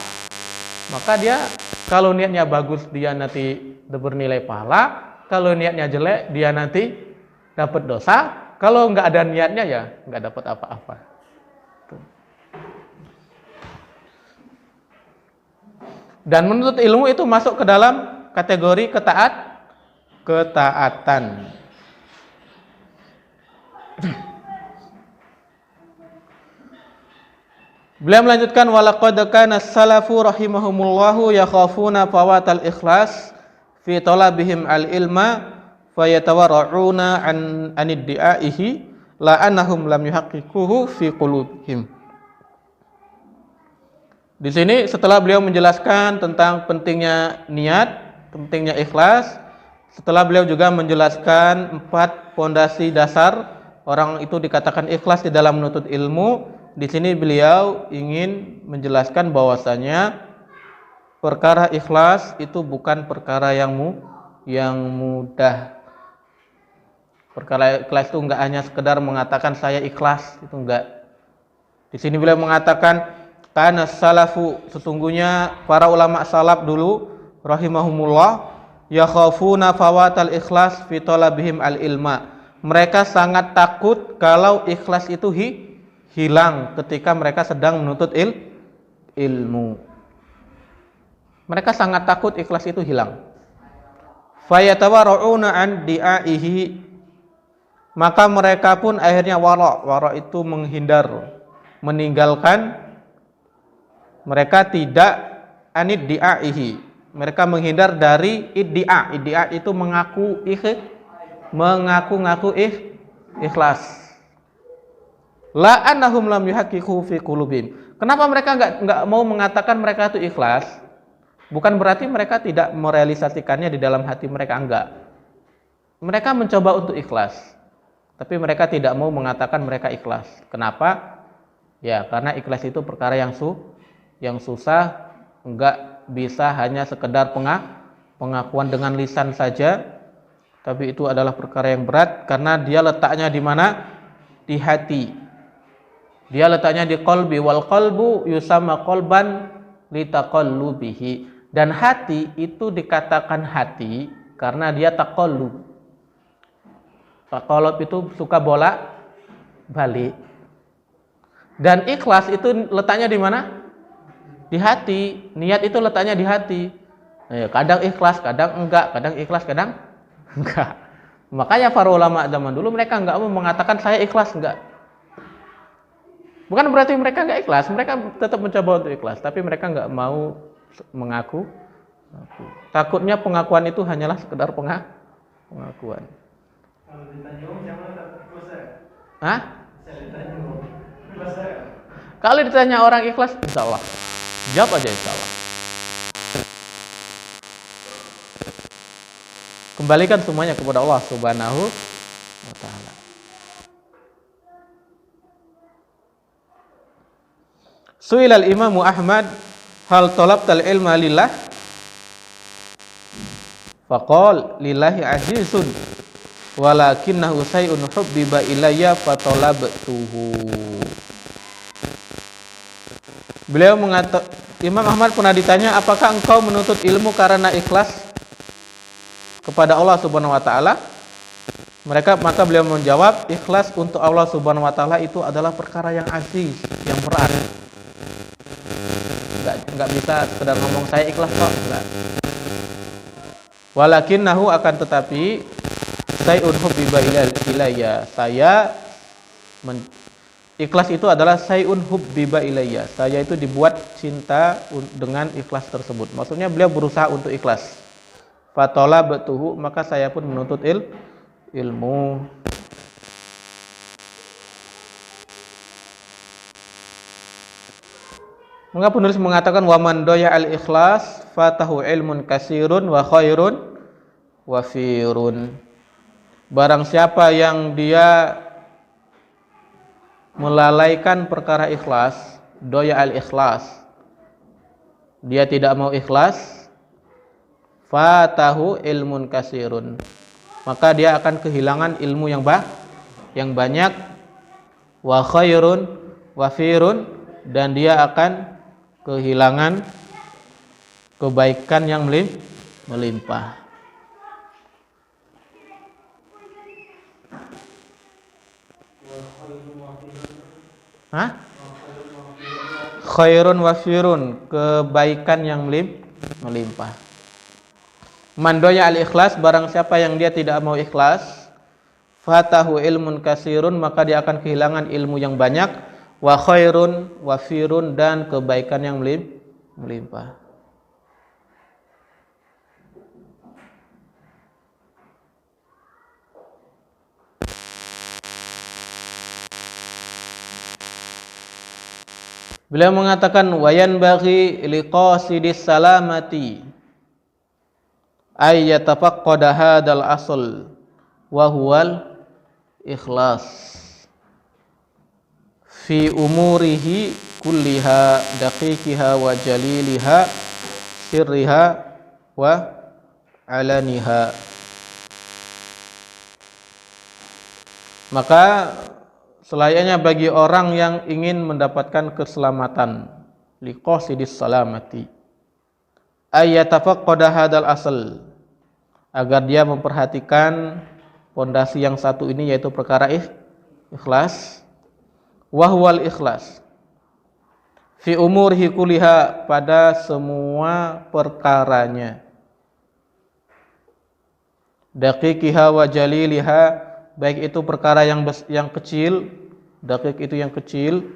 maka dia kalau niatnya bagus dia nanti bernilai pahala. Kalau niatnya jelek dia nanti dapat dosa. Kalau nggak ada niatnya ya nggak dapat apa-apa. Dan menuntut ilmu itu masuk ke dalam kategori ketaatan. Beliau melanjutkan walaqad kana as-salafu rahimahumullahu yakhafuna fawatal ikhlas fi talabihim al-ilma fayatawarra'una an iddiaihi la annahum lam yuhaqqiquhu fi qulubihim. Di sini setelah beliau menjelaskan tentang pentingnya niat, pentingnya ikhlas, setelah beliau juga menjelaskan 4 pondasi dasar orang itu dikatakan ikhlas di dalam menuntut ilmu. Di sini beliau ingin menjelaskan bahwasanya perkara ikhlas itu bukan perkara yang mudah. Perkara ikhlas itu enggak hanya sekedar mengatakan saya ikhlas, itu enggak. Di sini beliau mengatakan kana salafu, sesungguhnya para ulama salaf dulu rahimahumullah yakhafuna fawatal ikhlas fi talabihim al ilma. Mereka sangat takut kalau ikhlas itu hilang ketika mereka sedang menuntut ilmu. Mereka sangat takut ikhlas itu hilang. Fayatawarra'una an di'aihi, maka mereka pun akhirnya wara' itu menghindar, meninggalkan. Mereka tidak anid di'aihi, mereka menghindar dari iddia. Iddia itu mengaku ikhlas. La annahum lam yuhaqqiqu fi qulubihim. Kenapa mereka enggak mau mengatakan mereka itu ikhlas? Bukan berarti mereka tidak merealisasikannya di dalam hati mereka, enggak. Mereka mencoba untuk ikhlas, tapi mereka tidak mau mengatakan mereka ikhlas. Kenapa? Ya, karena ikhlas itu perkara yang susah, enggak bisa hanya sekedar pengakuan dengan lisan saja, tapi itu adalah perkara yang berat karena dia letaknya di mana? Di hati. Dia letaknya di qalbi, wal qalbu yusamma qalban litaqallubihi. Dan hati itu dikatakan hati karena dia taqallub. Qalb itu suka balik. Dan ikhlas itu letaknya di mana? Di hati. Niat itu letaknya di hati. Kadang ikhlas, kadang enggak, kadang ikhlas, kadang enggak. Makanya para ulama zaman dulu mereka enggak mau mengatakan saya ikhlas, enggak. Bukan berarti mereka enggak ikhlas, mereka tetap mencoba untuk ikhlas, tapi mereka enggak mau mengaku. Takutnya pengakuan itu hanyalah sekedar pengakuan. Kalau ditanya siapa ikhlas saya? Hah? Saya ditanya ikhlas saya. Kalau ditanya orang ikhlas, insya Allah. Jawab aja insya Allah. Kembalikan semuanya kepada Allah Subhanahu wa ta'ala. Su'ilal Imam Ahmad hal talabtal ilma lillah? Faqal lillahi azizun walakinnahu say'un hubbiba ilayya fatalabtuhu. Beliau mengatakan, Imam Ahmad pernah ditanya, apakah engkau menuntut ilmu karena ikhlas kepada Allah Subhanahu wa taala? Maka beliau menjawab, ikhlas untuk Allah Subhanahu wa taala itu adalah perkara yang aziz, yang berat. Enggak bisa sekedar ngomong saya ikhlas kok, enggak. Walakinnahu akan tetapi sayun hubbiba ilayya. Ikhlas itu adalah sayun hubbiba ilayya. Saya itu dibuat cinta dengan ikhlas tersebut. Maksudnya beliau berusaha untuk ikhlas. Fatalabtuhu, maka saya pun menuntut ilmu. Maka penulis mengatakan wa man doya al ikhlas fatahu ilmun kasirun wa khairun wafirun. Barang siapa yang dia melalaikan perkara ikhlas, doya al ikhlas, dia tidak mau ikhlas, fatahu ilmun kasirun, maka dia akan kehilangan ilmu yang banyak, wa khairun wafirun, dan dia akan kehilangan kebaikan yang melimpah. Hah? Khairun wafirun, kebaikan yang melimpah. Mandoya al-ikhlas, barang siapa yang dia tidak mau ikhlas, fatahu ilmun kasirun, maka dia akan kehilangan ilmu yang banyak, wa khairun wafirun, dan kebaikan yang melimpah. Beliau mengatakan wayan bagi liqasidis salamati ay yatafaqqada hadzal asl wa huwal ikhlas fi umurihi kulliha daqiqiha wa jaliliha sirriha wa alaniha. Maka selayaknya bagi orang yang ingin mendapatkan keselamatan, liqasidis salamati ay yatafaqqada hadzal asl, agar dia memperhatikan pondasi yang satu ini, yaitu perkara ikhlas. Wahwal ikhlas fi umurihi kuliha, pada semua perkaranya, daqiqiha wa jaliliha, baik itu perkara yang kecil, daqiq itu yang kecil,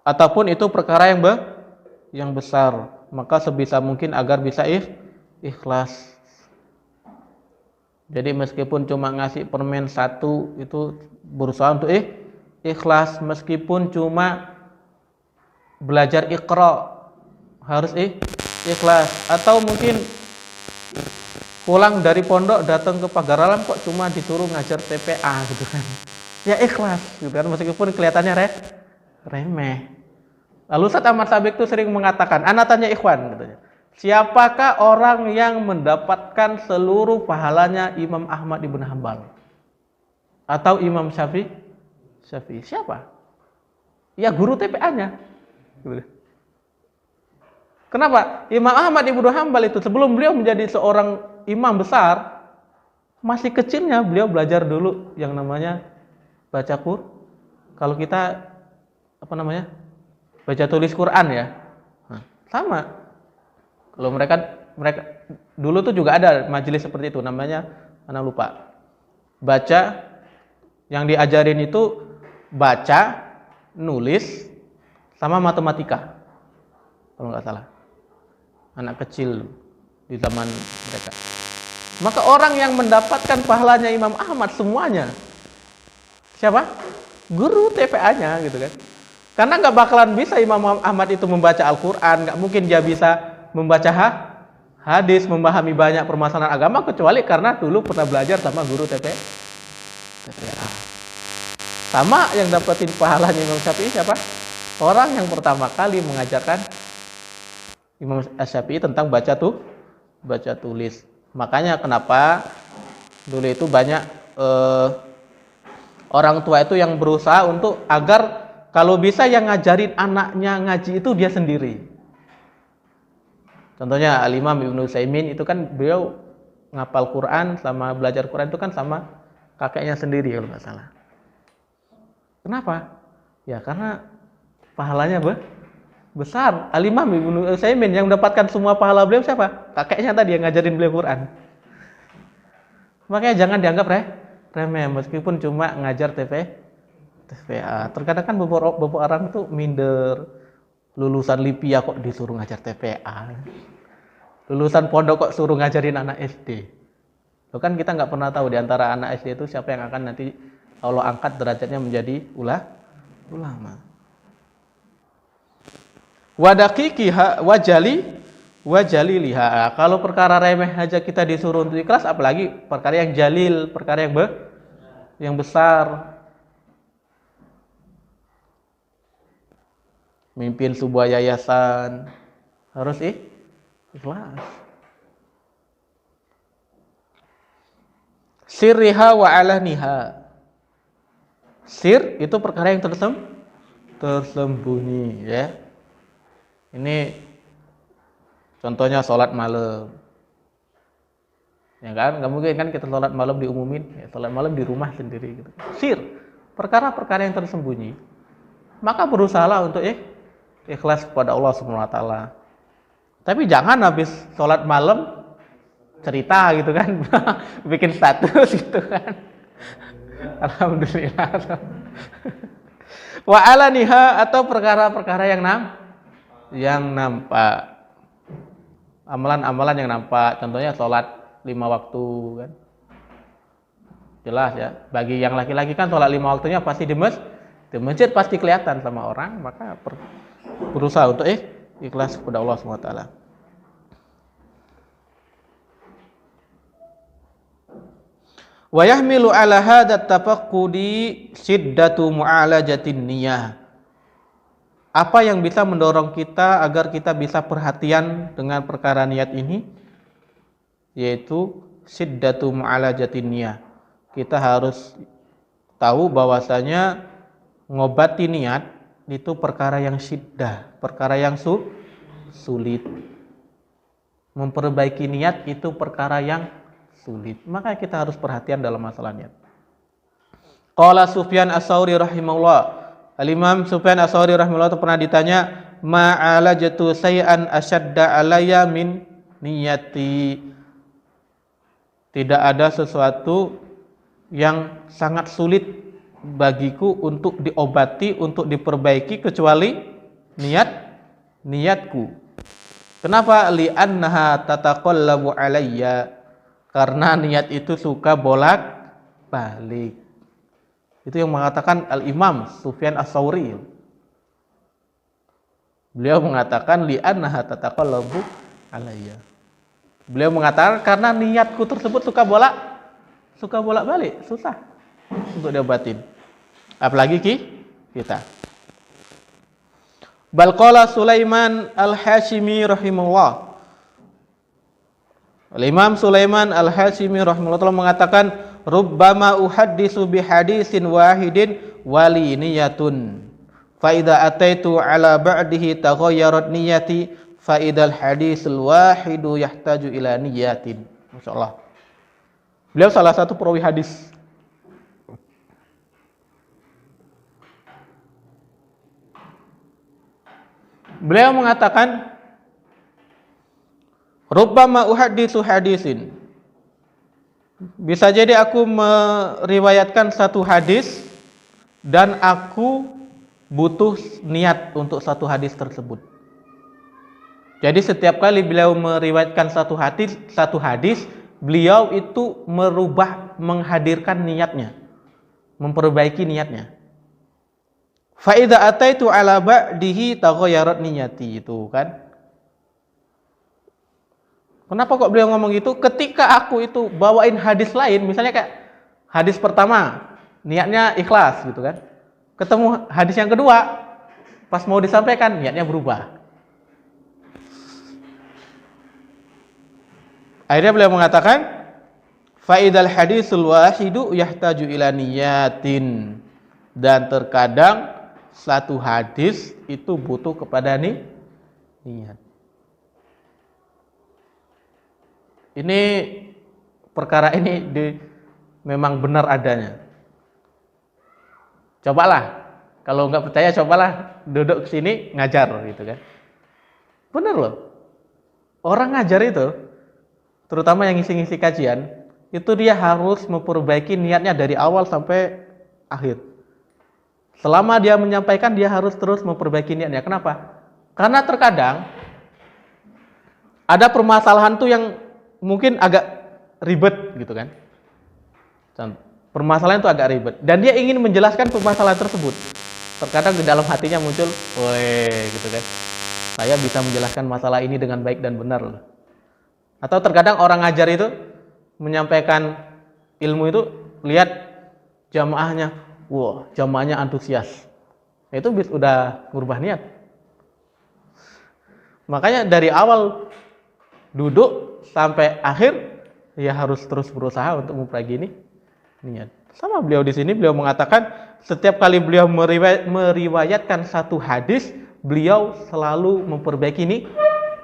ataupun itu perkara yang besar, maka sebisa mungkin agar bisa ikhlas. Jadi meskipun cuma ngasih permen satu, itu berusaha untuk ikhlas. Meskipun cuma belajar Iqra, harus ikhlas. Atau mungkin pulang dari pondok datang ke Pagaralam kok cuma disuruh ngajar TPA gitu kan, ya ikhlas gitu kan, meskipun kelihatannya remeh. Lalu Ustaz Ahmad Sabik itu sering mengatakan, ana tanya ikhwan katanya, siapakah orang yang mendapatkan seluruh pahalanya Imam Ahmad ibn Hanbal atau Imam Syafi'i? Siapa? Ya guru TPA-nya. Kenapa? Imam Ahmad ibn Hanbal itu sebelum beliau menjadi seorang imam besar, masih kecilnya beliau belajar dulu yang namanya baca kalau kita baca tulis Quran ya. Nah, sama. Kalau mereka dulu tuh juga ada majelis seperti itu, namanya anak lupa. Baca yang diajarin itu baca, nulis, sama matematika. Kalau nggak salah. Anak kecil di zaman mereka. Maka orang yang mendapatkan pahalanya Imam Ahmad semuanya siapa? Guru TPA-nya gitu kan. Karena nggak bakalan bisa Imam Ahmad itu membaca Al-Quran, nggak mungkin dia bisa membaca hadis, memahami banyak permasalahan agama kecuali karena dulu pernah belajar sama guru TPA. Sama yang dapetin pahalanya Imam Syafi'i siapa? Orang yang pertama kali mengajarkan Imam Syafi'i tentang baca tulis. Makanya kenapa dulu itu banyak orang tua itu yang berusaha untuk agar kalau bisa yang ngajarin anaknya ngaji itu dia sendiri. Contohnya Al-Imam Ibnu Utsaimin itu kan beliau ngapal Quran sama belajar Quran itu kan sama kakeknya sendiri kalau nggak salah. Kenapa? Ya karena pahalanya besar. Al-Imam Ibnu Utsaimin yang mendapatkan semua pahala beliau siapa? Kakeknya tadi yang ngajarin beliau Quran. Makanya jangan dianggap remeh meskipun cuma ngajar TPA. Terkadang kan beberapa orang tuh minder. Lulusan Lipia kok disuruh ngajar TPA. Lulusan pondok kok suruh ngajarin anak SD. Loh kan kita nggak pernah tahu di antara anak SD itu siapa yang akan nanti Allah angkat derajatnya menjadi ulama. Wadaqiqiha wajali liha. Kalau perkara remeh aja kita disuruh untuk ikhlas, apalagi perkara yang jalil, perkara yang besar. Mimpin sebuah yayasan harus ikhlas. Sirriha wa alaniha. Sir itu perkara yang tersembunyi ya. Ini contohnya sholat malam. Ya kan, nggak mungkin kan kita sholat malam diumumin, ya, sholat malam di rumah sendiri gitu. Sir, perkara-perkara yang tersembunyi. Maka berusahalah untuk ikhlas kepada Allah Subhanahu wa taala. Tapi jangan habis sholat malam cerita gitu kan. Bikin status gitu kan. Alhamdulillah. Wa alaniha atau perkara-perkara yang nampak. Amalan-amalan yang nampak, contohnya sholat 5 waktu kan. Jelas ya. Bagi yang laki-laki kan sholat 5 waktunya pasti di masjid pasti kelihatan sama orang, maka berusaha untuk ikhlas kepada Allah SWT. Wa yahmilu ala hadat tafaqqudi siddatu mu'alajatin niyah. Apa yang bisa mendorong kita agar kita bisa perhatian dengan perkara niat ini? Yaitu siddatu mu'alajatin niyah. Kita harus tahu bahwasanya ngobati niat itu perkara yang syiddah, perkara yang sulit. Memperbaiki niat itu perkara yang sulit. Maka kita harus perhatian dalam masalah niat. Qala Sufyan Ats-Tsauri rahimahullah. Al-Imam Sufyan Ats-Tsauri rahimahullah itu pernah ditanya, "Ma'alajatu say'an asyadda alayya min niyati." Tidak ada sesuatu yang sangat sulit bagiku untuk diobati, untuk diperbaiki kecuali niatku. Kenapa? Li'annaha tataqallabu alayya. Karena niat itu suka bolak-balik. Itu yang mengatakan Al-Imam Sufyan Ats-Tsauri. Beliau mengatakan li'annaha tataqallabu alayya. Beliau mengatakan karena niatku tersebut suka bolak-balik, susah untuk diobatin. Apalagi kita. Bal qala Sulaiman Al-Hashimi rahimahullah. Al-Imam Sulaiman Al-Hashimi rahimahullah telah mengatakan, "Rubbama uhaddisu bihadisin wahidin wali niyatun. Fa idza ataitu ala ba'dihi taghayyarat niyati fa idzal hadisul wahidu yahtaju ila niyatin." Masyaallah. Beliau salah satu perawi hadis. Beliau mengatakan, rubbama uhaditsu hadisin. Bisa jadi aku meriwayatkan satu hadis dan aku butuh niat untuk satu hadis tersebut. Jadi setiap kali beliau meriwayatkan satu hadis, beliau itu menghadirkan niatnya, memperbaiki niatnya. Fa idza ataitu ala ba'dihi taghayyarat niyati, itu kan. Kenapa kok beliau ngomong gitu? Ketika aku itu bawain hadis lain, misalnya kayak hadis pertama, niatnya ikhlas gitu kan. Ketemu hadis yang kedua, pas mau disampaikan, niatnya berubah. Akhirnya beliau mengatakan, faidal hadisul wahidu yahtaju ila niyatin. Dan terkadang satu hadis itu butuh kepada niat. Ini perkara ini memang benar adanya. Cobalah, kalau nggak percaya cobalah duduk ke sini ngajar gitu kan. Benar loh. Orang ngajar itu, terutama yang ngisi-ngisi kajian, itu dia harus memperbaiki niatnya dari awal sampai akhir. Selama dia menyampaikan, dia harus terus memperbaiki niatnya. Kenapa? Karena terkadang ada permasalahan tuh yang mungkin agak ribet gitu kan. Permasalahan itu agak ribet dan dia ingin menjelaskan permasalahan tersebut. Terkadang di dalam hatinya muncul, "Woi," gitu kan. Saya bisa menjelaskan masalah ini dengan baik dan benar loh. Atau terkadang orang ngajar itu menyampaikan ilmu itu, lihat jamaahnya, wah, jamaahnya antusias. Itu udah ngubah niat. Makanya dari awal duduk sampai akhir ya harus terus berusaha untuk memperbaiki niat. Sama beliau di sini, beliau mengatakan setiap kali beliau meriwayatkan satu hadis, beliau selalu memperbaiki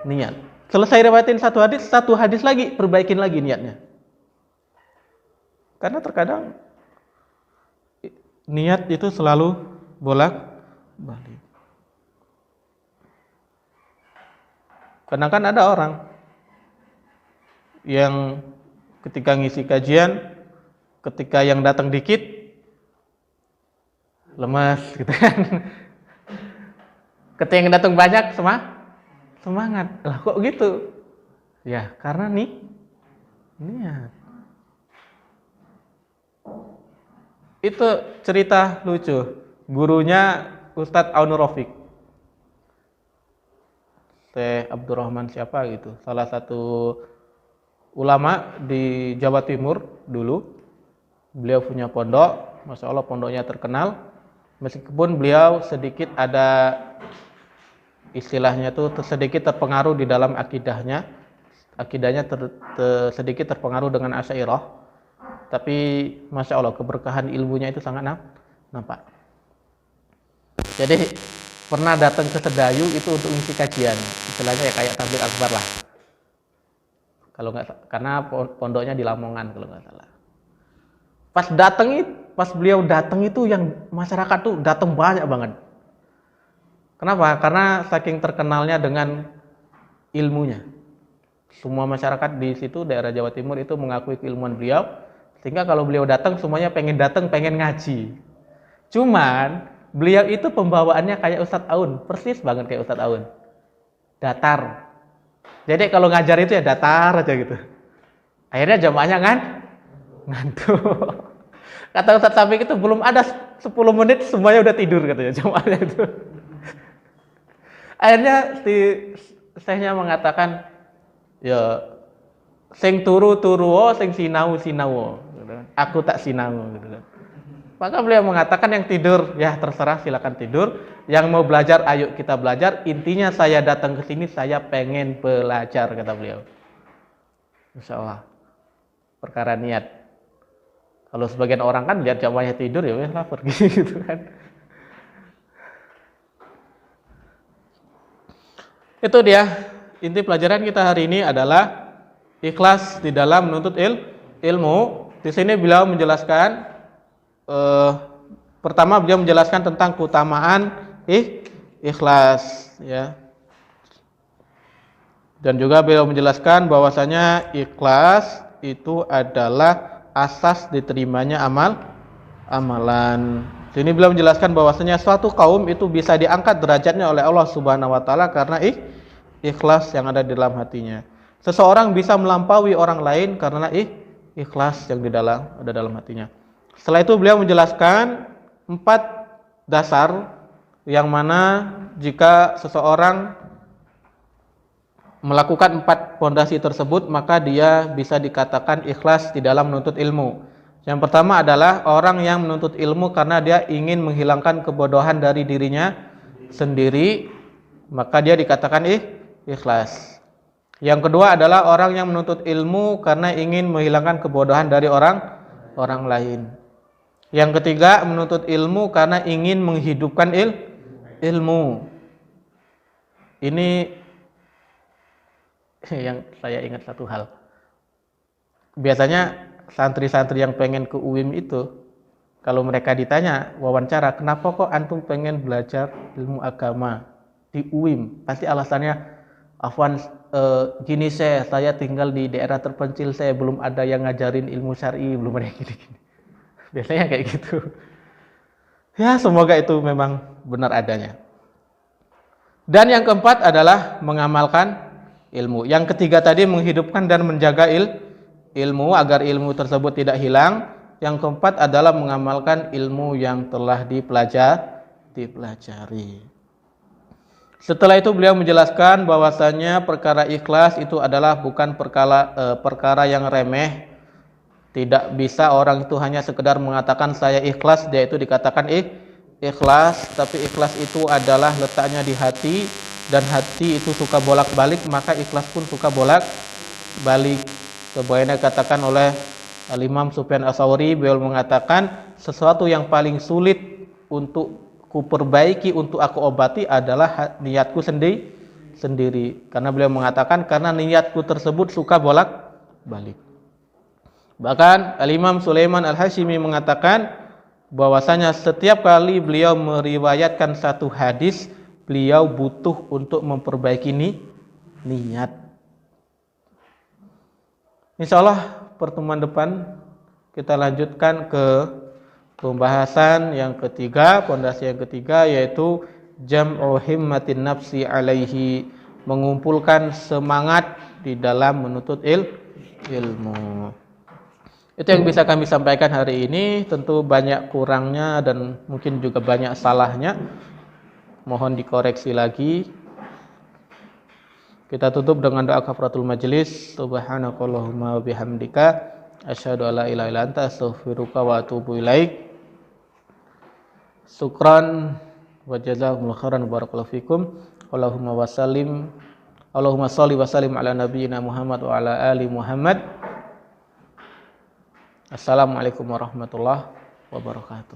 niat. Selesai riwayatin satu hadis lagi, perbaikin lagi niatnya. Karena terkadang niat itu selalu bolak-balik. Karena kan ada orang yang ketika ngisi kajian, ketika yang datang dikit lemas gitu kan. Ketika yang datang banyak semangat. Lah kok gitu? Ya, karena niat. Itu cerita lucu. Gurunya Ustadz Aunur Rafiq. Syekh Abdurrahman siapa gitu. Salah satu ulama di Jawa Timur dulu. Beliau punya pondok, Masya Allah pondoknya terkenal. Meskipun beliau sedikit ada istilahnya tuh sedikit terpengaruh di dalam akidahnya. Akidahnya sedikit terpengaruh dengan Asy'ariyah. Tapi Masya Allah keberkahan ilmunya itu sangat nampak. Jadi pernah datang ke Sedayu itu untuk ngisi kajian. Istilahnya ya kayak tabligh akbar lah. Kalau nggak, karena pondoknya di Lamongan kalau nggak salah. Pas beliau datang itu yang masyarakat tuh datang banyak banget. Kenapa? Karena saking terkenalnya dengan ilmunya. Semua masyarakat di situ daerah Jawa Timur itu mengakui keilmuan beliau, sehingga kalau beliau datang semuanya pengen ngaji. Cuman beliau itu pembawaannya kayak Ustadz Aun, persis banget kayak Ustadz Aun. Datar. Jadi kalau ngajar itu ya datar aja gitu. Akhirnya jamaahnya ngantuk. Kata Ustadz Safiq itu belum ada 10 menit semuanya udah tidur katanya jamaahnya itu. Akhirnya syekhnya mengatakan, ya sing turu sing sinau gitu. Aku tak sinau gitu kan. Maka beliau mengatakan yang tidur ya terserah silakan tidur, yang mau belajar ayo kita belajar, intinya saya datang ke sini saya pengen belajar kata beliau. Insyaallah perkara niat. Kalau sebagian orang kan lihat jamaahnya tidur ya wes lah pergi gitu kan. Itu dia inti pelajaran kita hari ini adalah ikhlas di dalam menuntut ilmu. Di sini beliau menjelaskan pertama beliau menjelaskan tentang keutamaan ikhlas ya. Dan juga beliau menjelaskan bahwasanya ikhlas itu adalah asas diterimanya amalan. Sini beliau menjelaskan bahwasanya suatu kaum itu bisa diangkat derajatnya oleh Allah Subhanahu wa taala karena ikhlas yang ada di dalam hatinya. Seseorang bisa melampaui orang lain karena ikhlas yang ada dalam hatinya. Setelah itu beliau menjelaskan 4 dasar yang mana jika seseorang melakukan 4 pondasi tersebut maka dia bisa dikatakan ikhlas di dalam menuntut ilmu. Yang pertama adalah orang yang menuntut ilmu karena dia ingin menghilangkan kebodohan dari dirinya sendiri, maka dia dikatakan ikhlas. Yang kedua adalah orang yang menuntut ilmu karena ingin menghilangkan kebodohan dari orang lain. Yang ketiga, menuntut ilmu karena ingin menghidupkan ilmu. Ini yang saya ingat satu hal. Biasanya santri-santri yang pengen ke UIM itu, kalau mereka ditanya wawancara, kenapa kok antum pengen belajar ilmu agama di UIM? Pasti alasannya, Afwan, gini saya tinggal di daerah terpencil, saya belum ada yang ngajarin ilmu syar'i, belum ada yang gini-gini. Biasanya kayak gitu. Ya, semoga itu memang benar adanya. Dan yang keempat adalah mengamalkan ilmu. Yang ketiga tadi menghidupkan dan menjaga ilmu agar ilmu tersebut tidak hilang. Yang keempat adalah mengamalkan ilmu yang telah dipelajari. Setelah itu beliau menjelaskan bahwasanya perkara ikhlas itu adalah bukan perkara yang remeh. Tidak bisa orang itu hanya sekedar mengatakan saya ikhlas, dia itu dikatakan ikhlas, tapi ikhlas itu adalah letaknya di hati. Dan hati itu suka bolak-balik, maka ikhlas pun suka bolak-balik. Sebagaimana dikatakan oleh Al-Imam Sufyan Ats-Tsauri, beliau mengatakan sesuatu yang paling sulit untuk kuperbaiki, untuk aku obati adalah niatku sendiri. Karena beliau mengatakan karena niatku tersebut suka bolak-balik. Bahkan Al-Imam Sulaiman Al-Hashimi mengatakan bahwasanya setiap kali beliau meriwayatkan satu hadis, beliau butuh untuk memperbaiki niat. Insyaallah pertemuan depan kita lanjutkan ke pembahasan yang ketiga, pondasi yang ketiga, yaitu jam'u himmatin nafsi alaihi, mengumpulkan semangat di dalam menuntut ilmu. Itu yang bisa kami sampaikan hari ini. Tentu banyak kurangnya dan mungkin juga banyak salahnya. Mohon dikoreksi lagi. Kita tutup dengan doa kafaratul majelis. Subhanakallahumma wa bihamdika asyhadu alla ilaha illa anta astaghfiruka wa atubu ilaik. Syukran wa jazakumullahu khairan barakallahu fikum. Allahumma shalli wa sallim ala nabiyyina Muhammad wa ala ali Muhammad. Assalamualaikum warahmatullahi wabarakatuh.